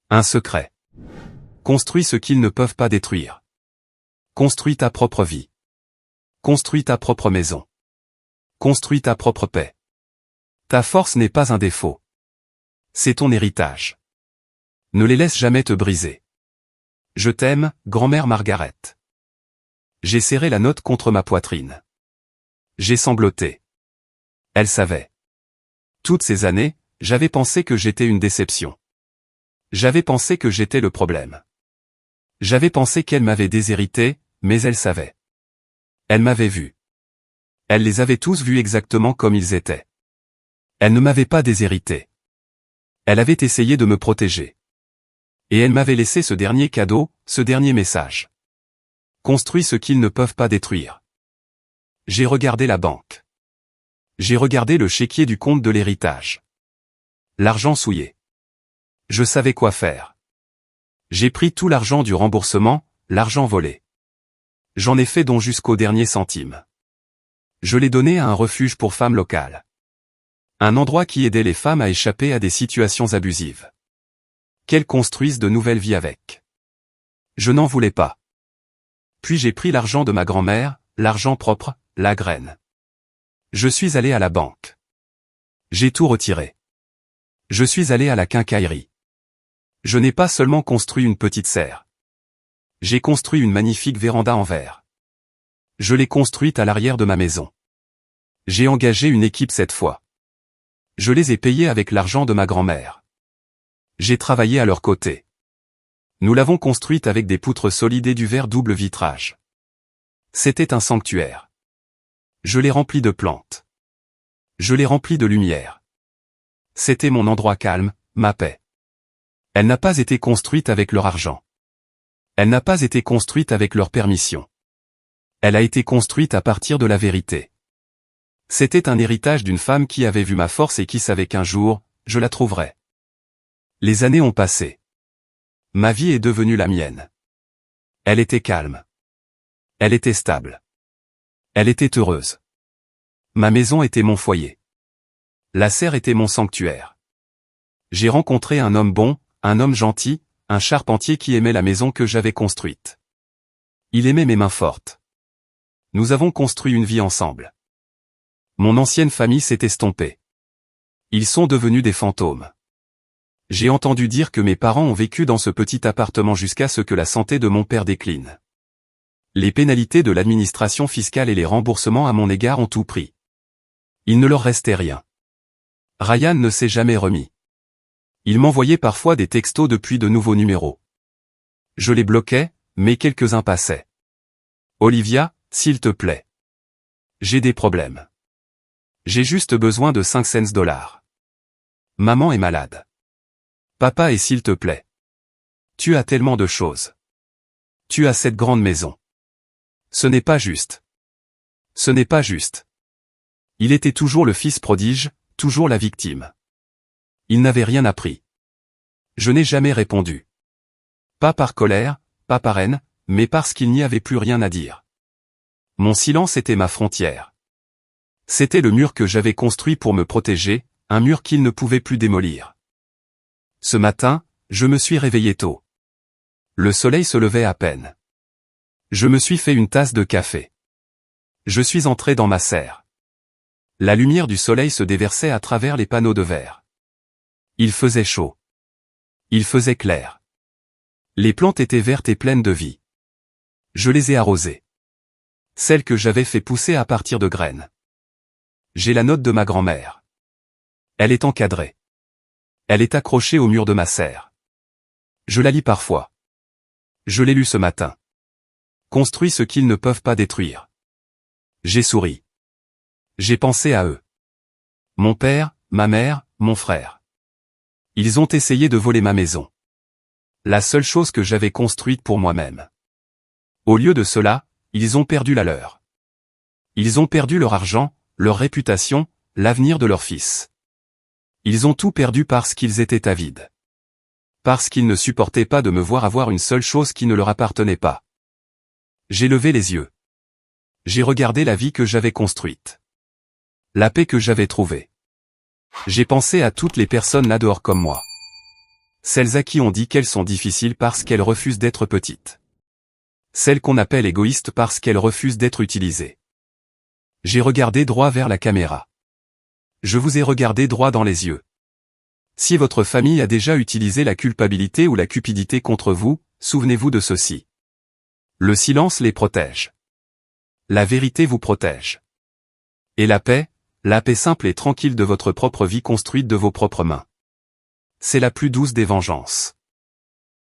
Un secret. Construis ce qu'ils ne peuvent pas détruire. Construis ta propre vie. Construis ta propre maison. Construis ta propre paix. Ta force n'est pas un défaut. C'est ton héritage. Ne les laisse jamais te briser. Je t'aime, grand-mère Margaret. J'ai serré la note contre ma poitrine. J'ai sangloté. Elle savait. Toutes ces années, j'avais pensé que j'étais une déception. J'avais pensé que j'étais le problème. J'avais pensé qu'elle m'avait déshérité, mais elle savait. Elle m'avait vu. Elle les avait tous vus exactement comme ils étaient. Elle ne m'avait pas déshérité. Elle avait essayé de me protéger. Et elle m'avait laissé ce dernier cadeau, ce dernier message. Construis ce qu'ils ne peuvent pas détruire. J'ai regardé la banque. J'ai regardé le chéquier du compte de l'héritage. L'argent souillé. Je savais quoi faire. J'ai pris tout l'argent du remboursement, l'argent volé. J'en ai fait don jusqu'au dernier centime. Je l'ai donné à un refuge pour femmes locales. Un endroit qui aidait les femmes à échapper à des situations abusives. Qu'elles construisent de nouvelles vies avec. Je n'en voulais pas. Puis j'ai pris l'argent de ma grand-mère, l'argent propre, la graine. Je suis allé à la banque. J'ai tout retiré. Je suis allé à la quincaillerie. Je n'ai pas seulement construit une petite serre. J'ai construit une magnifique véranda en verre. Je l'ai construite à l'arrière de ma maison. J'ai engagé une équipe cette fois. Je les ai payés avec l'argent de ma grand-mère. J'ai travaillé à leur côté. Nous l'avons construite avec des poutres solides et du verre double vitrage. C'était un sanctuaire. Je l'ai rempli de plantes. Je l'ai rempli de lumière. C'était mon endroit calme, ma paix. Elle n'a pas été construite avec leur argent. Elle n'a pas été construite avec leur permission. Elle a été construite à partir de la vérité. C'était un héritage d'une femme qui avait vu ma force et qui savait qu'un jour, je la trouverais. Les années ont passé. Ma vie est devenue la mienne. Elle était calme. Elle était stable. Elle était heureuse. Ma maison était mon foyer. La serre était mon sanctuaire. J'ai rencontré un homme bon, un homme gentil, un charpentier qui aimait la maison que j'avais construite. Il aimait mes mains fortes. Nous avons construit une vie ensemble. Mon ancienne famille s'est estompée. Ils sont devenus des fantômes. J'ai entendu dire que mes parents ont vécu dans ce petit appartement jusqu'à ce que la santé de mon père décline. Les pénalités de l'administration fiscale et les remboursements à mon égard ont tout pris. Il ne leur restait rien. Ryan ne s'est jamais remis. Il m'envoyait parfois des textos depuis de nouveaux numéros. Je les bloquais, mais quelques-uns passaient. Olivia, s'il te plaît. J'ai des problèmes. J'ai juste besoin de 5 cents. Maman est malade. Papa et s'il te plaît. Tu as tellement de choses. Tu as cette grande maison. Ce n'est pas juste. Ce n'est pas juste. Il était toujours le fils prodige, toujours la victime. Il n'avait rien appris. Je n'ai jamais répondu. Pas par colère, pas par haine, mais parce qu'il n'y avait plus rien à dire. Mon silence était ma frontière. C'était le mur que j'avais construit pour me protéger, un mur qu'il ne pouvait plus démolir. Ce matin, je me suis réveillé tôt. Le soleil se levait à peine. Je me suis fait une tasse de café. Je suis entré dans ma serre. La lumière du soleil se déversait à travers les panneaux de verre. Il faisait chaud. Il faisait clair. Les plantes étaient vertes et pleines de vie. Je les ai arrosées. Celles que j'avais fait pousser à partir de graines. J'ai la note de ma grand-mère. Elle est encadrée. Elle est accrochée au mur de ma serre. Je la lis parfois. Je l'ai lue ce matin. Construis ce qu'ils ne peuvent pas détruire. J'ai souri. J'ai pensé à eux. Mon père, ma mère, mon frère. Ils ont essayé de voler ma maison. La seule chose que j'avais construite pour moi-même. Au lieu de cela, ils ont perdu la leur. Ils ont perdu leur argent, leur réputation, l'avenir de leur fils. Ils ont tout perdu parce qu'ils étaient avides. Parce qu'ils ne supportaient pas de me voir avoir une seule chose qui ne leur appartenait pas. J'ai levé les yeux. J'ai regardé la vie que j'avais construite. La paix que j'avais trouvée. J'ai pensé à toutes les personnes là dehors comme moi. Celles à qui on dit qu'elles sont difficiles parce qu'elles refusent d'être petites. Celles qu'on appelle égoïstes parce qu'elles refusent d'être utilisées. J'ai regardé droit vers la caméra. Je vous ai regardé droit dans les yeux. Si votre famille a déjà utilisé la culpabilité ou la cupidité contre vous, souvenez-vous de ceci. Le silence les protège. La vérité vous protège. Et la paix simple et tranquille de votre propre vie construite de vos propres mains. C'est la plus douce des vengeances.